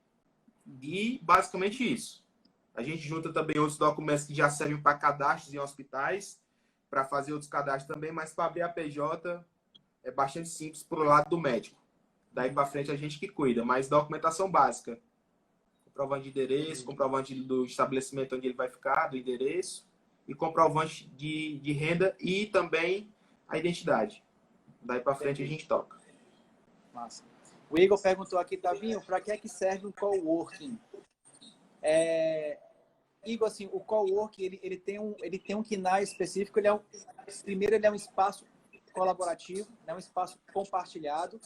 e basicamente isso. A gente junta também outros documentos que já servem para cadastros em hospitais, para fazer outros cadastros também, mas para abrir a PJ é bastante simples para o lado do médico. Daí para frente a gente que cuida, mas documentação básica. Comprovante de endereço, comprovante do estabelecimento onde ele vai ficar, do endereço, e comprovante de renda e também a identidade. Daí para frente a gente toca. Massa. O Igor perguntou aqui, Tavinho, para que é que serve um coworking? Igor, assim, o coworking, ele tem um KNAI específico. Primeiro, ele é um espaço colaborativo, né, um espaço compartilhado,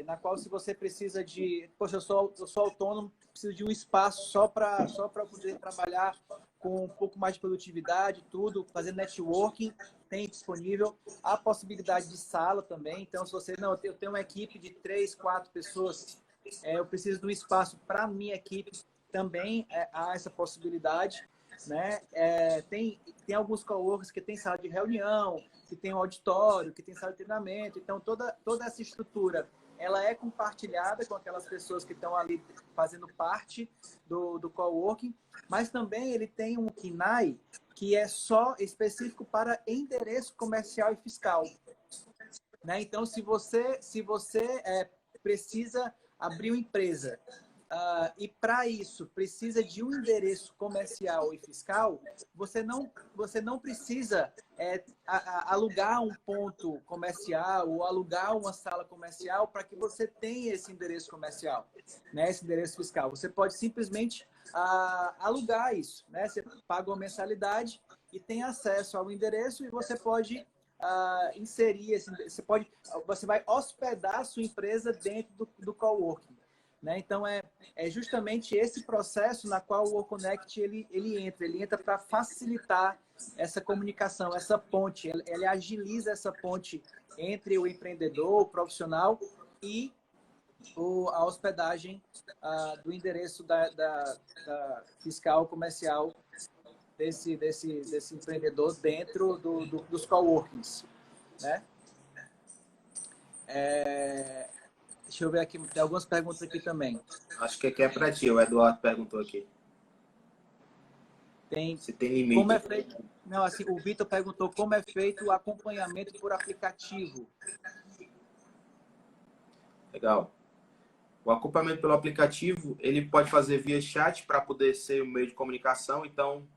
na qual, se você precisa de... Poxa, eu sou autônomo, preciso de um espaço só para poder trabalhar com um pouco mais de produtividade, tudo, fazer networking, tem disponível. A possibilidade de sala também. Então, se você... Não, eu tenho uma equipe de 3, 4 pessoas, eu preciso de um espaço para a minha equipe, também há essa possibilidade, né? Tem alguns coworkers que tem sala de reunião, que tem um auditório, que tem sala de treinamento. Então, toda essa estrutura, ela é compartilhada com aquelas pessoas que estão ali fazendo parte do coworking, mas também ele tem um KNAI que é só específico para endereço comercial e fiscal, né? Então, se você precisa abrir uma empresa, e para isso precisa de um endereço comercial e fiscal, você não precisa alugar um ponto comercial ou alugar uma sala comercial para que você tenha esse endereço comercial, né, esse endereço fiscal. Você pode simplesmente alugar isso, né? Você paga uma mensalidade e tem acesso ao endereço, e você pode inserir você vai hospedar a sua empresa dentro do coworking, né? Então, é justamente esse processo na qual o WorkConnect ele entra para facilitar essa comunicação, essa ponte. Ele agiliza essa ponte entre o empreendedor, o profissional, e a hospedagem do endereço da fiscal comercial desse empreendedor dentro dos coworkings, né? Deixa eu ver aqui, tem algumas perguntas aqui também. Acho que aqui é para ti, o Eduardo perguntou aqui. Se tem limite. Como é feito? Não, assim, o Vitor perguntou como é feito o acompanhamento por aplicativo. Legal. O acompanhamento pelo aplicativo, ele pode fazer via chat para poder ser um meio de comunicação. Então,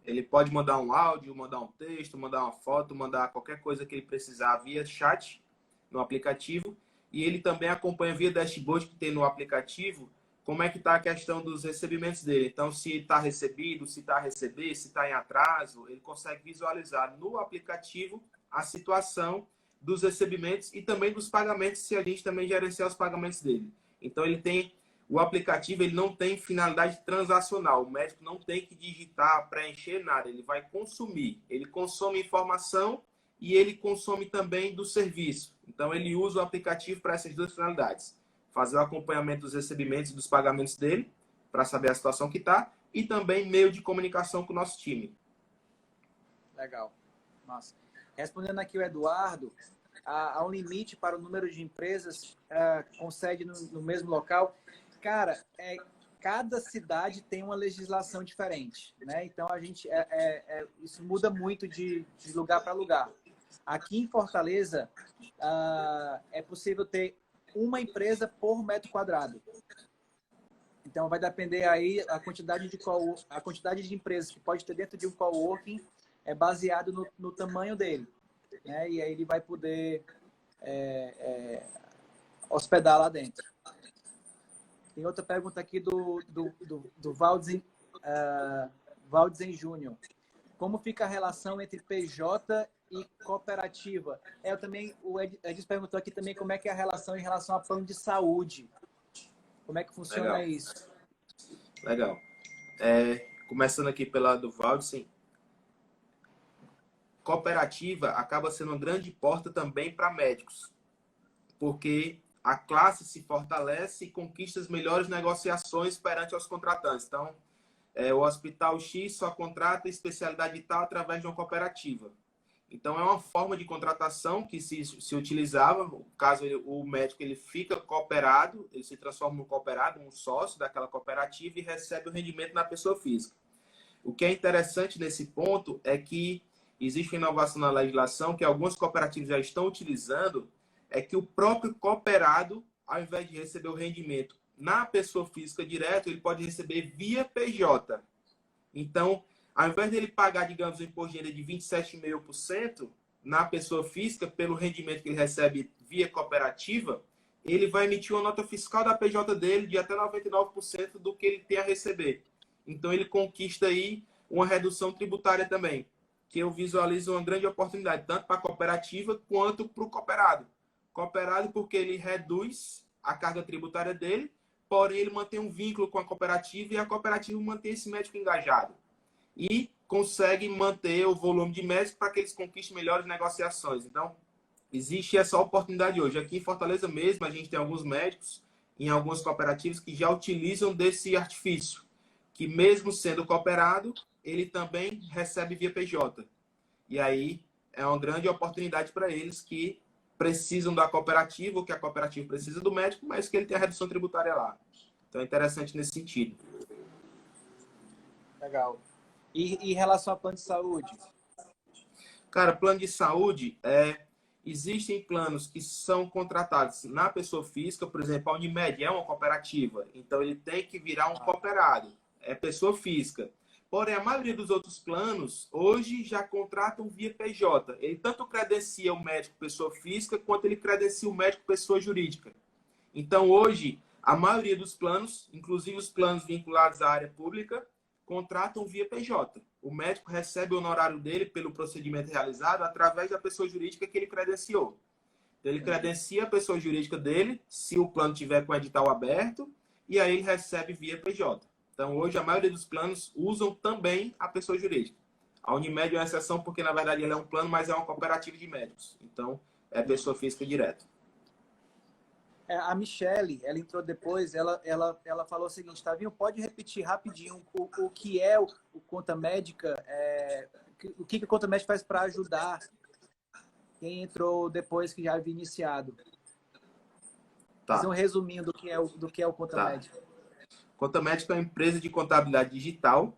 ele pode mandar um áudio, mandar um texto, mandar uma foto, mandar qualquer coisa que ele precisar via chat no aplicativo. E ele também acompanha via dashboard que tem no aplicativo como é que está a questão dos recebimentos dele. Então, se está recebido, se está a receber, se está em atraso, ele consegue visualizar no aplicativo a situação dos recebimentos e também dos pagamentos, se a gente também gerenciar os pagamentos dele. Então, o aplicativo ele não tem finalidade transacional. O médico não tem que digitar, preencher nada. Ele vai consumir. Ele consome informação e ele consome também do serviço. Então, ele usa o aplicativo para essas duas finalidades. Fazer o acompanhamento dos recebimentos e dos pagamentos dele, para saber a situação que está, e também meio de comunicação com o nosso time. Legal. Massa. Respondendo aqui o Eduardo, há um limite para o número de empresas com sede no mesmo local. Cara, cada cidade tem uma legislação diferente, né? Então, isso muda muito de lugar para lugar. Aqui em Fortaleza, é possível ter uma empresa por metro quadrado. Então, vai depender aí a quantidade de empresas que pode ter dentro de um coworking é baseado no tamanho dele, né? E aí ele vai poder hospedar lá dentro. Tem outra pergunta aqui do Valdzen Júnior. Como fica a relação entre PJ e cooperativa? O Edson perguntou aqui também como é que é a relação em relação a plano de saúde. Como é que funciona Legal. isso? Legal. Começando aqui pela do Valdsen, cooperativa acaba sendo uma grande porta também para médicos, porque a classe se fortalece e conquista as melhores negociações perante os contratantes. Então, o Hospital X só contrata especialidade tal através de uma cooperativa. Então, é uma forma de contratação que se utilizava. No caso, o médico ele fica cooperado, ele se transforma num cooperado, um sócio daquela cooperativa e recebe o rendimento na pessoa física. O que é interessante nesse ponto é que existe uma inovação na legislação que algumas cooperativas já estão utilizando, é que o próprio cooperado, ao invés de receber o rendimento na pessoa física direto, ele pode receber via PJ. Então, ao invés dele pagar, digamos, um imposto de renda de 27,5% na pessoa física, pelo rendimento que ele recebe via cooperativa, ele vai emitir uma nota fiscal da PJ dele de até 99% do que ele tem a receber. Então, ele conquista aí uma redução tributária também, que eu visualizo uma grande oportunidade, tanto para a cooperativa quanto para o cooperado. Cooperado porque ele reduz a carga tributária dele, porém ele mantém um vínculo com a cooperativa e a cooperativa mantém esse médico engajado. E consegue manter o volume de médicos para que eles conquistem melhores negociações. Então, existe essa oportunidade hoje. Aqui em Fortaleza mesmo, a gente tem alguns médicos em algumas cooperativas que já utilizam desse artifício, que mesmo sendo cooperado, ele também recebe via PJ. E aí é uma grande oportunidade para eles que precisam da cooperativa, ou que a cooperativa precisa do médico, mas que ele tem a redução tributária lá. Então é interessante nesse sentido. Legal. E em relação ao plano de saúde? Cara, plano de saúde, existem planos que são contratados na pessoa física, por exemplo, a Unimed é uma cooperativa, então ele tem que virar um cooperado, é pessoa física. Porém, a maioria dos outros planos, hoje, já contratam via PJ. Ele tanto credencia o médico pessoa física, quanto ele credencia o médico pessoa jurídica. Então, hoje, a maioria dos planos, inclusive os planos vinculados à área pública, contratam via PJ. O médico recebe o honorário dele pelo procedimento realizado através da pessoa jurídica que ele credenciou. Então, ele credencia a pessoa jurídica dele, se o plano tiver com o edital aberto, e aí ele recebe via PJ. Então, hoje, a maioria dos planos usam também a pessoa jurídica. A Unimed é uma exceção porque, na verdade, ela é um plano, mas é uma cooperativa de médicos. Então, é pessoa física direto. A Michele, ela entrou depois, ela falou o seguinte, Tavinho, pode repetir rapidinho o que é o Conta Médica, o que o Conta Médica faz para ajudar quem entrou depois que já havia iniciado? Tá. Fazer um resuminho do que é o Conta Médica. Conta Médica é uma empresa de contabilidade digital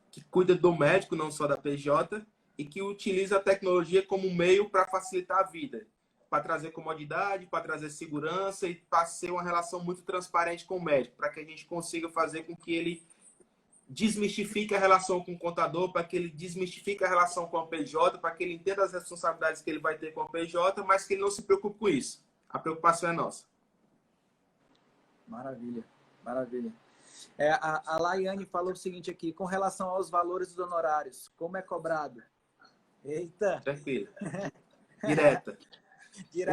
que cuida do médico, não só da PJ, e que utiliza a tecnologia como meio para facilitar a vida, para trazer comodidade, para trazer segurança e para ser uma relação muito transparente com o médico, para que a gente consiga fazer com que ele desmistifique a relação com o contador, para que ele desmistifique a relação com a PJ, para que ele entenda as responsabilidades que ele vai ter com a PJ, mas que ele não se preocupe com isso. A preocupação é nossa. Maravilha, maravilha. A Laiane falou o seguinte aqui, com relação aos valores dos honorários, como é cobrado? Eita! Tranquilo. Direta.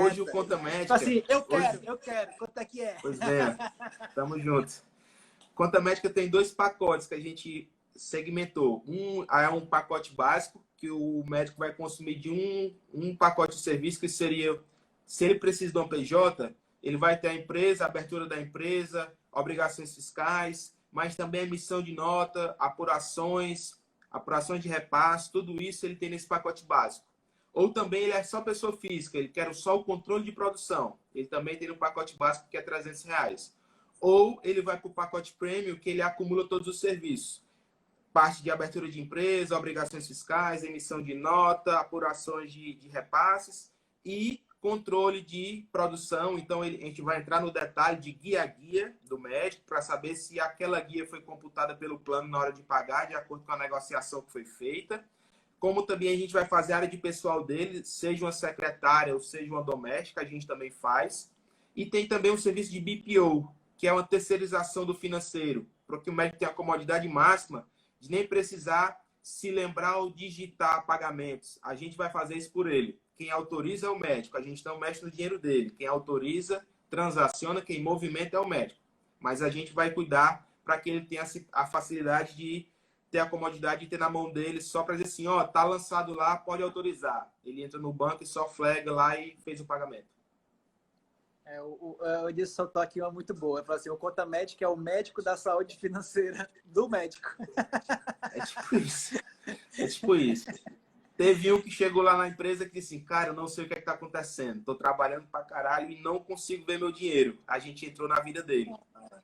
Hoje o Conta Médica... Assim, eu quero. Quanto é que é? Pois é, tamo junto. Conta Médica tem 2 pacotes que a gente segmentou. É um pacote básico, que o médico vai consumir de um pacote de serviço, que seria, se ele precisa de uma PJ, ele vai ter a empresa, a abertura da empresa, obrigações fiscais, mas também emissão de nota, apurações de repasse, tudo isso ele tem nesse pacote básico. Ou também ele é só pessoa física, ele quer só o controle de produção. Ele também tem no pacote básico que é R$ 300. Ou ele vai para o pacote premium, que ele acumula todos os serviços. Parte de abertura de empresa, obrigações fiscais, emissão de nota, apurações de repasses e controle de produção. Então, a gente vai entrar no detalhe de guia a guia do médico para saber se aquela guia foi computada pelo plano na hora de pagar, de acordo com a negociação que foi feita. Como também a gente vai fazer a área de pessoal dele, seja uma secretária ou seja uma doméstica, a gente também faz. E tem também o serviço de BPO, que é uma terceirização do financeiro, porque o médico tem a comodidade máxima de nem precisar se lembrar ou digitar pagamentos. A gente vai fazer isso por ele. Quem autoriza é o médico, a gente não mexe no dinheiro dele. Quem autoriza, transaciona, quem movimenta é o médico. Mas a gente vai cuidar para que ele tenha a facilidade de ter a comodidade de ter na mão dele só para dizer assim, ó, tá lançado lá, pode autorizar. Ele entra no banco e só flaga lá e fez o pagamento. O Edson soltou aqui uma muito boa. Ele falou assim, o conta médico é o médico da saúde financeira do médico. É tipo isso. É tipo isso. Teve um que chegou lá na empresa que disse assim, cara, eu não sei o que está acontecendo. Estou trabalhando pra caralho e não consigo ver meu dinheiro. A gente entrou na vida dele.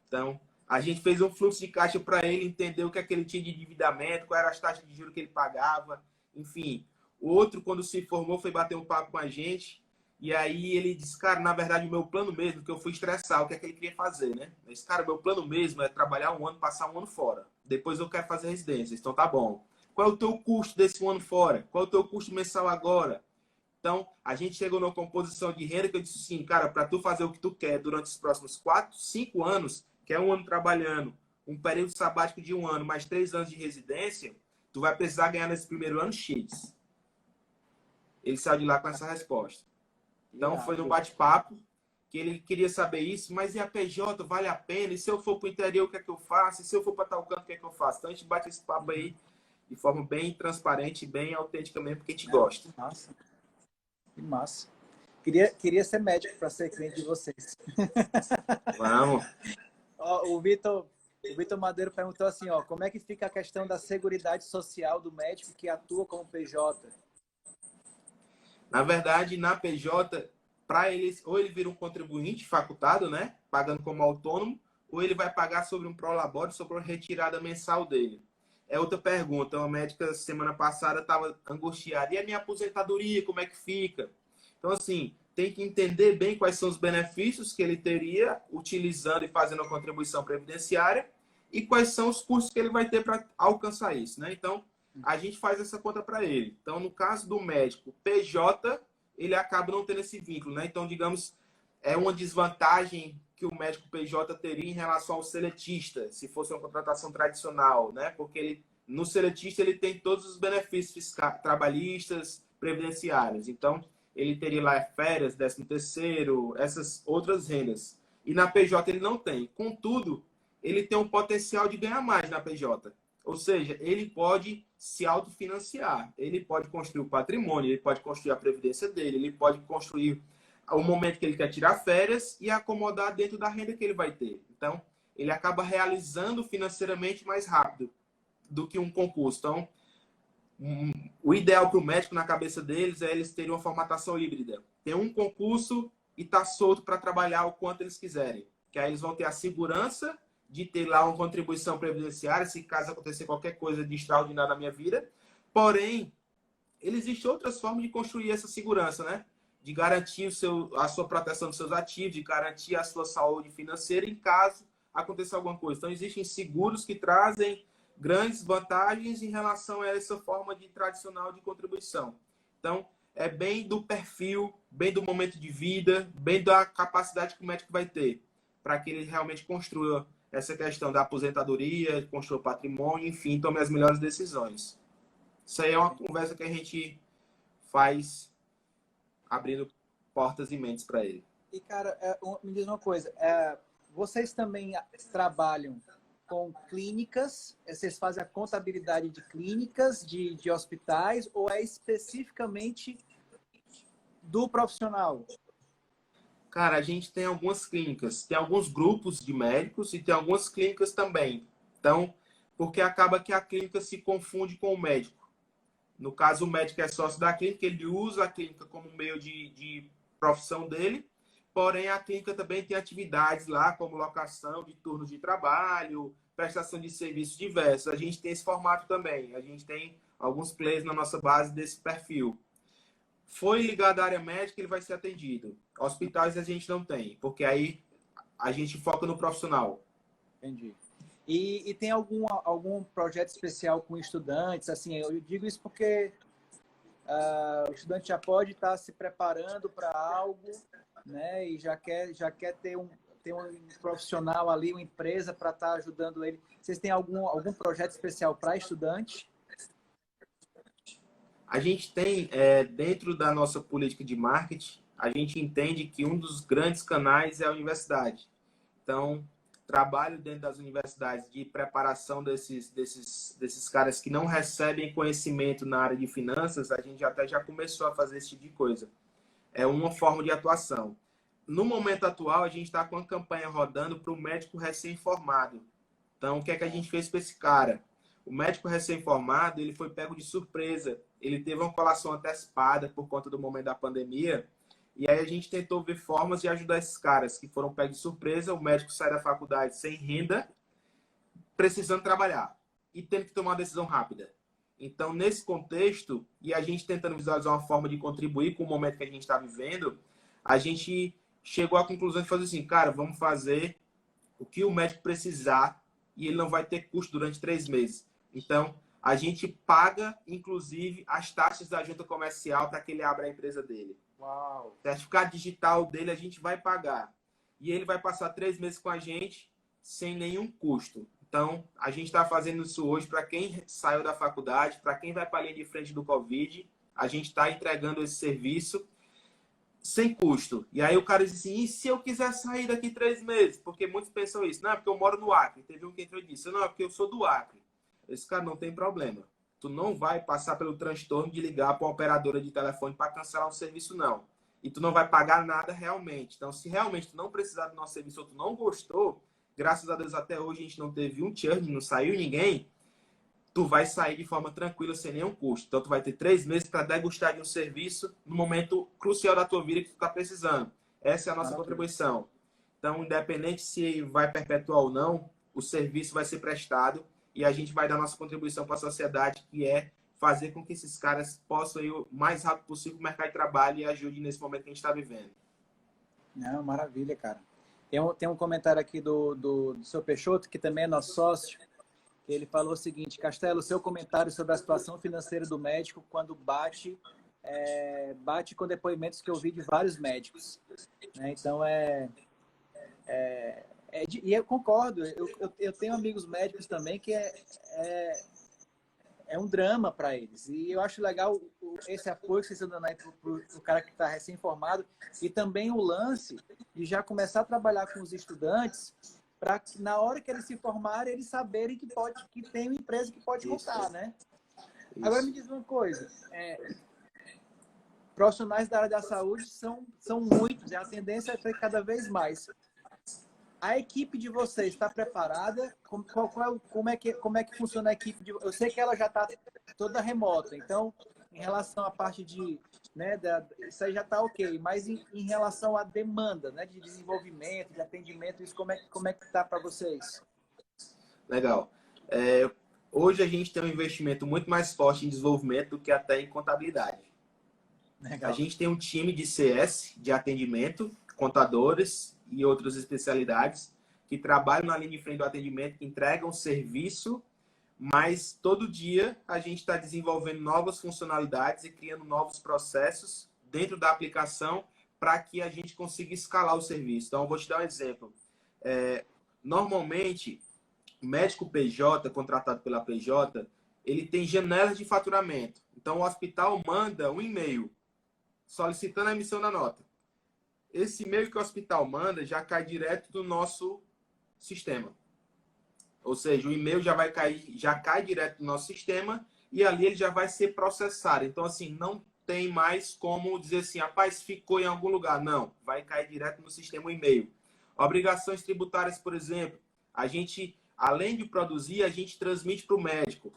Então, a gente fez um fluxo de caixa para ele entender o que é que ele tinha de endividamento, qual era as taxas de juros que ele pagava. Enfim, o outro, quando se formou, foi bater um papo com a gente. E aí ele disse, cara, na verdade, o meu plano mesmo, que eu fui estressar, o que é que ele queria fazer, né? Eu disse, cara, o meu plano mesmo é trabalhar um ano, passar um ano fora. Depois eu quero fazer residência. Então tá bom. Qual é o teu custo desse um ano fora? Qual é o teu custo mensal agora? Então, a gente chegou numa composição de renda que eu disse assim, cara, para tu fazer o que tu quer durante os próximos 4, 5 anos, que é um ano trabalhando, um período sabático de um ano, mais 3 anos de residência, tu vai precisar ganhar nesse primeiro ano X. Ele saiu de lá com essa resposta. Então, foi no bate-papo que ele queria saber isso, mas e a PJ, vale a pena? E se eu for para o interior, o que é que eu faço? E se eu for para tal canto, o que é que eu faço? Então, a gente bate esse papo aí de forma bem transparente, bem autêntica mesmo, porque a gente gosta. Massa. Que massa. Queria ser médico para ser cliente de vocês. Vamos. O Vitor Madeiro perguntou assim, ó, como é que fica a questão da seguridade social do médico que atua como PJ? Na verdade, na PJ, para eles, ou ele vira um contribuinte facultado, né, pagando como autônomo, ou ele vai pagar sobre um prolabore, sobre a retirada mensal dele. É outra pergunta. Uma médica, semana passada, estava angustiada. E a minha aposentadoria, como é que fica? Então, assim, tem que entender bem quais são os benefícios que ele teria utilizando e fazendo a contribuição previdenciária e quais são os custos que ele vai ter para alcançar isso, né? Então, a gente faz essa conta para ele. Então, no caso do médico PJ, ele acaba não tendo esse vínculo, né? Então, digamos, é uma desvantagem que o médico PJ teria em relação ao seletista, se fosse uma contratação tradicional, né? Porque ele, no seletista ele tem todos os benefícios fiscais, trabalhistas, previdenciários. Então, ele teria lá férias, 13º, essas outras rendas. E na PJ ele não tem. Contudo, ele tem um potencial de ganhar mais na PJ. Ou seja, ele pode se autofinanciar, ele pode construir o patrimônio, ele pode construir a previdência dele, ele pode construir o momento que ele quer tirar férias e acomodar dentro da renda que ele vai ter. Então, ele acaba realizando financeiramente mais rápido do que um concurso. Então, o ideal para o médico na cabeça deles é eles terem uma formatação híbrida. Tem um concurso e tá solto para trabalhar o quanto eles quiserem. Que aí eles vão ter a segurança de ter lá uma contribuição previdenciária, se caso acontecer qualquer coisa de extraordinário na minha vida. Porém, existem outras formas de construir essa segurança, né? De garantir a sua proteção dos seus ativos, de garantir a sua saúde financeira em caso aconteça alguma coisa. Então, existem seguros que trazem grandes vantagens em relação a essa forma de tradicional de contribuição. Então, é bem do perfil, bem do momento de vida, bem da capacidade que o médico vai ter para que ele realmente construa essa questão da aposentadoria, construa patrimônio, enfim, tome as melhores decisões. Isso aí é uma conversa que a gente faz abrindo portas e mentes para ele. E, cara, me diz uma coisa, vocês também trabalham com clínicas? Vocês fazem a contabilidade de clínicas, de hospitais, ou é especificamente do profissional? Cara, a gente tem algumas clínicas, tem alguns grupos de médicos e tem algumas clínicas também. Então, porque acaba que a clínica se confunde com o médico. No caso, o médico é sócio da clínica, ele usa a clínica como meio de profissão dele, porém a clínica também tem atividades lá, como locação de turnos de trabalho, prestação de serviços diversos. A gente tem esse formato também. A gente tem alguns players na nossa base desse perfil. Foi ligado à área médica, ele vai ser atendido. Hospitais a gente não tem, porque aí a gente foca no profissional. Entendi. E tem algum projeto especial com estudantes? Assim, eu digo isso porque o estudante já pode estar se preparando para algo, né? E já quer ter um profissional ali, uma empresa para estar ajudando ele. Vocês têm algum projeto especial para estudante? A gente tem, dentro da nossa política de marketing, a gente entende que um dos grandes canais é a universidade. Então, trabalho dentro das universidades de preparação desses caras que não recebem conhecimento na área de finanças, a gente até já começou a fazer esse tipo de coisa. É uma forma de atuação. No momento atual, a gente está com uma campanha rodando para o médico recém-formado. Então, o que é que a gente fez para esse cara? O médico recém-formado, ele foi pego de surpresa. Ele teve uma colação antecipada por conta do momento da pandemia. E aí a gente tentou ver formas de ajudar esses caras que foram pegos de surpresa. O médico sai da faculdade sem renda, precisando trabalhar e tendo que tomar uma decisão rápida. Então, nesse contexto, e a gente tentando visualizar uma forma de contribuir com o momento que a gente está vivendo, a gente chegou à conclusão de fazer assim, cara, vamos fazer o que o médico precisar e ele não vai ter custo durante 3 meses. Então, a gente paga, inclusive, as taxas da junta comercial para que ele abra a empresa dele. Uau! O certificado digital dele a gente vai pagar. E ele vai passar 3 meses com a gente sem nenhum custo. Então, a gente está fazendo isso hoje para quem saiu da faculdade, para quem vai para a linha de frente do Covid. A gente está entregando esse serviço sem custo. E aí o cara diz assim, e se eu quiser sair daqui 3 meses? Porque muitos pensam isso. Não, é porque eu moro no Acre. Teve um que entrou e disse, não, é porque eu sou do Acre. Esse cara não tem problema. Tu não vai passar pelo transtorno de ligar para uma operadora de telefone para cancelar um serviço, não. E tu não vai pagar nada realmente. Então, se realmente tu não precisar do nosso serviço ou tu não gostou, graças a Deus até hoje a gente não teve um churn, não saiu ninguém, tu vai sair de forma tranquila, sem nenhum custo. Então, tu vai ter 3 meses para degustar de um serviço no momento crucial da tua vida que tu está precisando. Essa é a nossa contribuição. Então, independente se vai perpetuar ou não, o serviço vai ser prestado e a gente vai dar nossa contribuição para a sociedade, que é fazer com que esses caras possam ir o mais rápido possível no mercado de trabalho e ajude nesse momento que a gente está vivendo. Não, maravilha, cara. Tem um comentário aqui do seu Peixoto, que também é nosso sócio, que ele falou o seguinte, Castelo, seu comentário sobre a situação financeira do médico quando bate com depoimentos que eu vi de vários médicos. Né? Então, e eu concordo, eu tenho amigos médicos também que é um drama para eles. E eu acho legal esse apoio que vocês estão dando aí para o cara que está recém-formado e também o lance de já começar a trabalhar com os estudantes para que na hora que eles se formarem, eles saberem que tem uma empresa que pode contar, né? Isso. Agora me diz uma coisa, profissionais da área da saúde são muitos, e a tendência é ter cada vez mais. A equipe de vocês está preparada? Como é que funciona a equipe? Eu sei que ela já está toda remota, então, em relação à parte de... Né, isso aí já está ok, mas em relação à demanda, né, de desenvolvimento, de atendimento, isso como é que está para vocês? Legal. Hoje a gente tem um investimento muito mais forte em desenvolvimento do que até em contabilidade. Legal. A gente tem um time de CS, de atendimento, contadores e outras especialidades que trabalham na linha de frente do atendimento, que entregam serviço, mas todo dia a gente está desenvolvendo novas funcionalidades e criando novos processos dentro da aplicação para que a gente consiga escalar o serviço. Então, eu vou te dar um exemplo. Normalmente, o médico PJ, contratado pela PJ, ele tem janelas de faturamento. Então, o hospital manda um e-mail solicitando a emissão da nota. Esse e-mail que o hospital manda já cai direto do nosso sistema. Ou seja, o e-mail já cai direto do nosso sistema e ali ele já vai ser processado. Então, assim, não tem mais como dizer assim, rapaz, ficou em algum lugar. Não, vai cair direto no sistema o e-mail. Obrigações tributárias, por exemplo, a gente, além de produzir, a gente transmite para o médico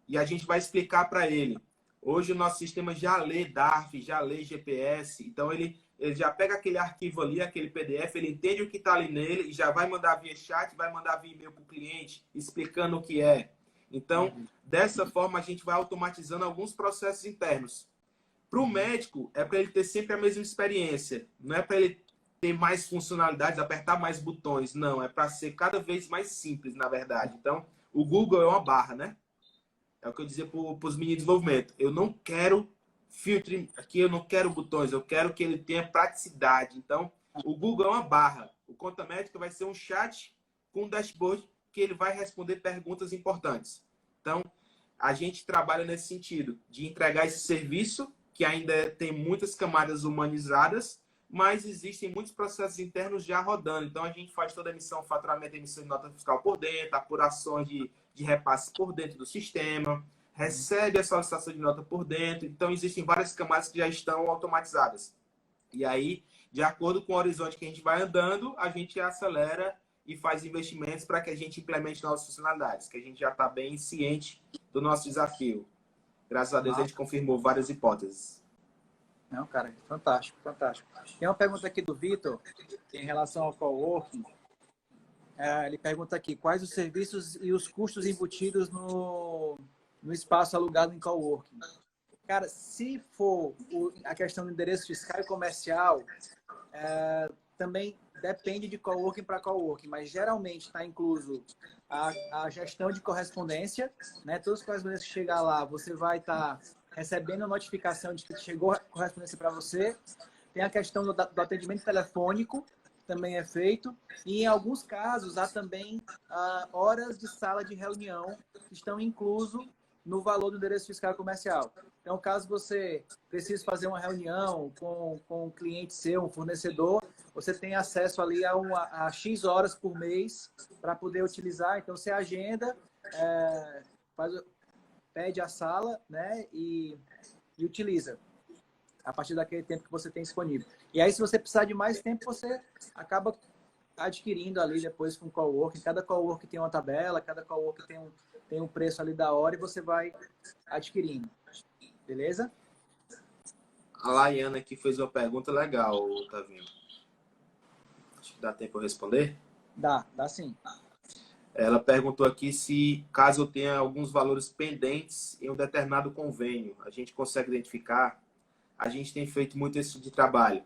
e a gente vai explicar para ele. Hoje o nosso sistema já lê DARF, já lê GPS, então ele já pega aquele arquivo ali, aquele PDF, ele entende o que está ali nele e já vai mandar via chat, vai mandar via e-mail para o cliente, explicando o que é. Então, dessa forma, a gente vai automatizando alguns processos internos. Para o médico, é para ele ter sempre a mesma experiência. Não é para ele ter mais funcionalidades, apertar mais botões. Não, é para ser cada vez mais simples, na verdade. Então, o Google é uma barra, né? É o que eu dizia para os meninos de desenvolvimento. Eu não quero filtro aqui, eu não quero botões, eu quero que ele tenha praticidade. Então, o Google é uma barra. O Conta Médica vai ser um chat com um dashboard que ele vai responder perguntas importantes. Então, a gente trabalha nesse sentido, de entregar esse serviço, que ainda tem muitas camadas humanizadas, mas existem muitos processos internos já rodando. Então, a gente faz toda a emissão, faturamento, emissão de nota fiscal por dentro, apurações de repasse por dentro do sistema, recebe a solicitação de nota por dentro. Então, existem várias camadas que já estão automatizadas. E aí, de acordo com o horizonte que a gente vai andando, a gente acelera e faz investimentos para que a gente implemente novas funcionalidades, que a gente já está bem ciente do nosso desafio. Graças a Deus, a gente confirmou várias hipóteses. Não, cara, fantástico, fantástico. Tem uma pergunta aqui do Vitor, em relação ao coworking. Ele pergunta aqui, quais os serviços e os custos embutidos no espaço alugado em coworking? Cara, se for a questão do endereço fiscal e comercial, também depende de coworking para coworking, mas geralmente está incluso a gestão de correspondência, né? Todas as correspondências que chegar lá, você vai estar recebendo a notificação de que chegou a correspondência para você. Tem a questão do atendimento telefônico, também é feito. E em alguns casos, há também horas de sala de reunião que estão incluso no valor do endereço fiscal e comercial. Então, caso você precise fazer uma reunião com um cliente seu, um fornecedor, você tem acesso ali a X horas por mês para poder utilizar. Então, você agenda, pede a sala, né, e utiliza a partir daquele tempo que você tem disponível. E aí, se você precisar de mais tempo, você acaba adquirindo ali depois com o coworking. Cada coworking tem uma tabela, cada coworking tem um preço ali da hora e você vai adquirindo. Beleza? A Laiana aqui fez uma pergunta legal, Tavinho. Acho que dá tempo eu responder? Dá sim. Ela perguntou aqui se, caso eu tenha alguns valores pendentes em um determinado convênio, a gente consegue identificar. A gente tem feito muito esse tipo de trabalho.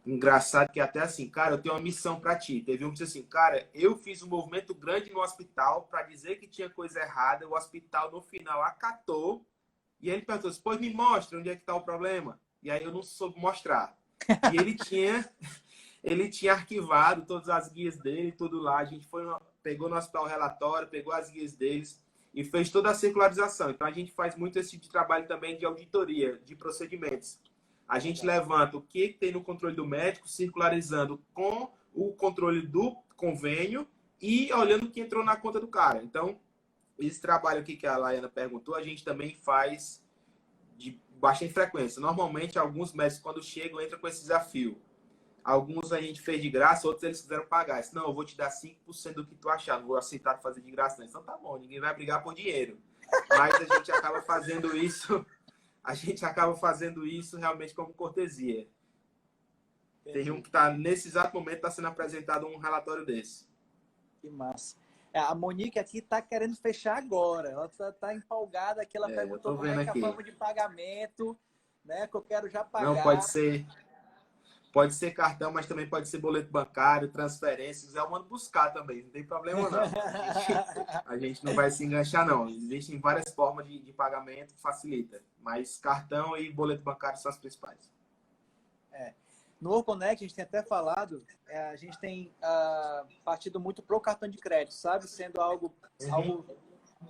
Engraçado que até assim, cara, eu tenho uma missão para ti. Teve um que disse assim, cara, eu fiz um movimento grande no hospital para dizer que tinha coisa errada. O hospital, no final, acatou. E aí ele perguntou assim, pois me mostra onde é que está o problema. E aí eu não soube mostrar. E ele tinha arquivado todas as guias dele, tudo lá. A gente pegou no hospital o relatório, pegou as guias deles e fez toda a circularização. Então, a gente faz muito esse tipo de trabalho também de auditoria, de procedimentos. A gente levanta o que tem no controle do médico, circularizando com o controle do convênio e olhando o que entrou na conta do cara. Então, esse trabalho aqui que a Laiana perguntou, a gente também faz de bastante frequência. Normalmente, alguns médicos, quando chegam, entram com esse desafio. Alguns a gente fez de graça, outros eles quiseram pagar. Disse, não, eu vou te dar 5% do que tu achar, não vou aceitar fazer de graça. Não. Então tá bom, ninguém vai brigar por dinheiro. Mas a gente acaba fazendo isso realmente como cortesia. Tem um que está, nesse exato momento, está sendo apresentado um relatório desse. Que massa. A Monique aqui está querendo fechar agora. Ela está empolgada aqui. Ela perguntou como é que é a forma de pagamento, né? Que eu quero já pagar. Não, pode ser cartão, mas também pode ser boleto bancário, transferências. Eu mando buscar também, não tem problema não. A gente não vai se enganchar não. Existem várias formas de pagamento que facilita, mas cartão e boleto bancário são as principais. No Orconnect, a gente tem até falado, a gente tem partido muito pro cartão de crédito, sabe? Sendo algo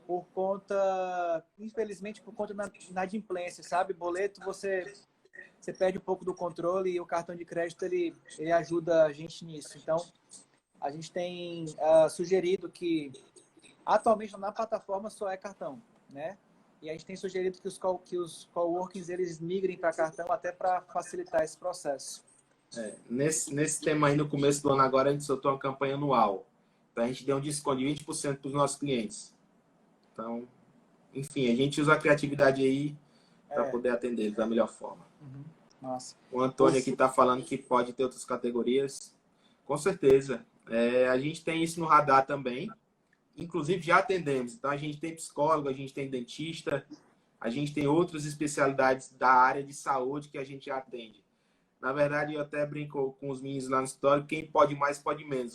por conta, infelizmente, por conta da inadimplência, sabe? Boleto, você perde um pouco do controle e o cartão de crédito, ele ajuda a gente nisso. Então, a gente tem sugerido que, atualmente, na plataforma só é cartão, né? E a gente tem sugerido que os coworkings, eles migrem para cartão até para facilitar esse processo. Nesse tema aí, no começo do ano agora, a gente soltou uma campanha anual. Então, a gente deu um desconto de 20% para os nossos clientes. Então, enfim, a gente usa a criatividade aí para poder atender da melhor forma. Nossa. O Antônio aqui está falando que pode ter outras categorias. Com certeza. A gente tem isso no radar também. Inclusive, já atendemos. Então, a gente tem psicólogo, a gente tem dentista, a gente tem outras especialidades da área de saúde que a gente já atende. Na verdade, eu até brinco com os meninos lá no escritório, quem pode mais, pode menos.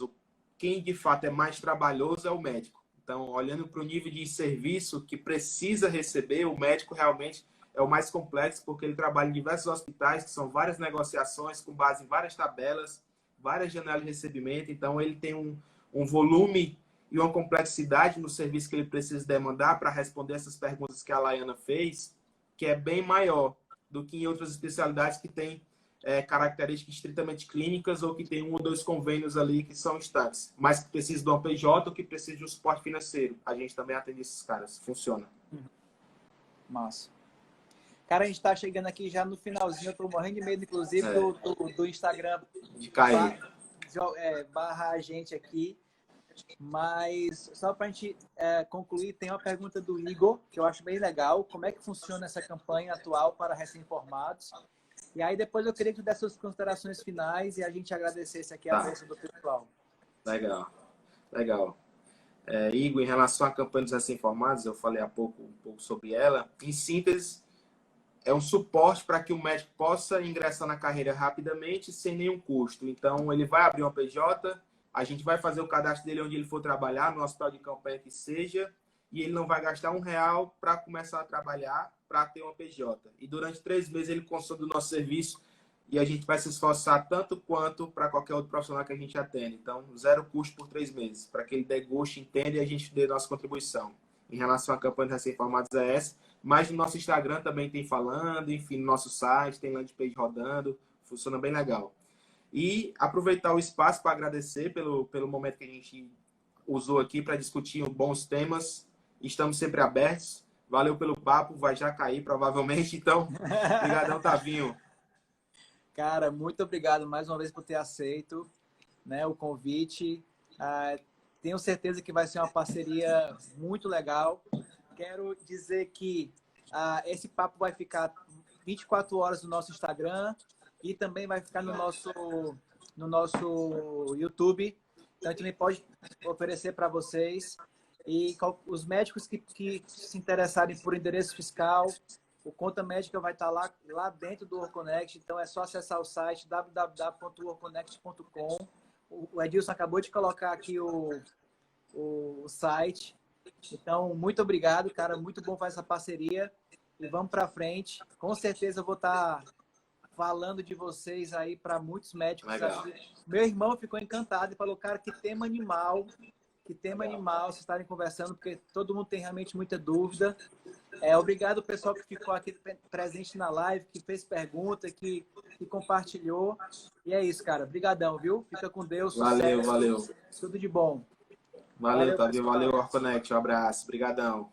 Quem, de fato, é mais trabalhoso é o médico. Então, olhando para o nível de serviço que precisa receber, o médico realmente é o mais complexo, porque ele trabalha em diversos hospitais, que são várias negociações com base em várias tabelas, várias janelas de recebimento. Então, ele tem um volume e uma complexidade no serviço que ele precisa demandar para responder essas perguntas que a Laiana fez, que é bem maior do que em outras especialidades que têm características estritamente clínicas ou que tem 1 ou 2 convênios ali que são estanques, mas que precisam de uma PJ ou que precisam de um suporte financeiro. A gente também atende esses caras. Funciona. Massa. Cara, a gente está chegando aqui já no finalzinho. Eu estou morrendo de medo, inclusive, do Instagram de cair. Barra a gente aqui. Mas só para a gente concluir, tem uma pergunta do Igor, que eu acho bem legal. Como é que funciona essa campanha atual para recém-formados? E aí depois eu queria que tu desse suas considerações finais e a gente agradecesse aqui a presença do pessoal. Legal. Igor, em relação à campanha dos recém-formados, eu falei há pouco um pouco sobre ela. Em síntese, é um suporte para que o médico possa ingressar na carreira rapidamente sem nenhum custo. Então, ele vai abrir uma PJ, a gente vai fazer o cadastro dele onde ele for trabalhar, no hospital de campanha que seja, e ele não vai gastar R$1 para começar a trabalhar, para ter uma PJ. E durante 3 meses ele consome do nosso serviço e a gente vai se esforçar tanto quanto para qualquer outro profissional que a gente atende. Então, 0 custo por 3 meses, para que ele deguste, entenda e a gente dê nossa contribuição. Em relação à campanha de recém-formados é essa, mas no nosso Instagram também tem falando, enfim, no nosso site, tem landing page rodando, funciona bem legal. E aproveitar o espaço para agradecer pelo momento que a gente usou aqui para discutir bons temas. Estamos sempre abertos. Valeu pelo papo, vai já cair provavelmente. Então, obrigadão, Tavinho. Cara, muito obrigado mais uma vez por ter aceito, né, o convite. Tenho certeza que vai ser uma parceria muito legal. Quero dizer que esse papo vai ficar 24 horas no nosso Instagram e também vai ficar no nosso YouTube. Então, a gente também pode oferecer para vocês. E os médicos que se interessarem por endereço fiscal, o Conta Médica vai estar lá dentro do WorkConnect. Então, é só acessar o site www.workconnect.com. O Edilson acabou de colocar aqui o site. Então, muito obrigado, cara. Muito bom fazer essa parceria. E vamos para frente. Com certeza eu vou estar falando de vocês aí para muitos médicos. Legal. Meu irmão ficou encantado e falou, cara, que tema animal. Vocês estarem conversando, porque todo mundo tem realmente muita dúvida. Obrigado ao pessoal que ficou aqui presente na live, que fez pergunta, que compartilhou. E é isso, cara. Obrigadão, viu? Fica com Deus. Valeu. Tudo de bom. Valeu, Tavinho. Valeu, WorkConnect. Um abraço. Obrigadão.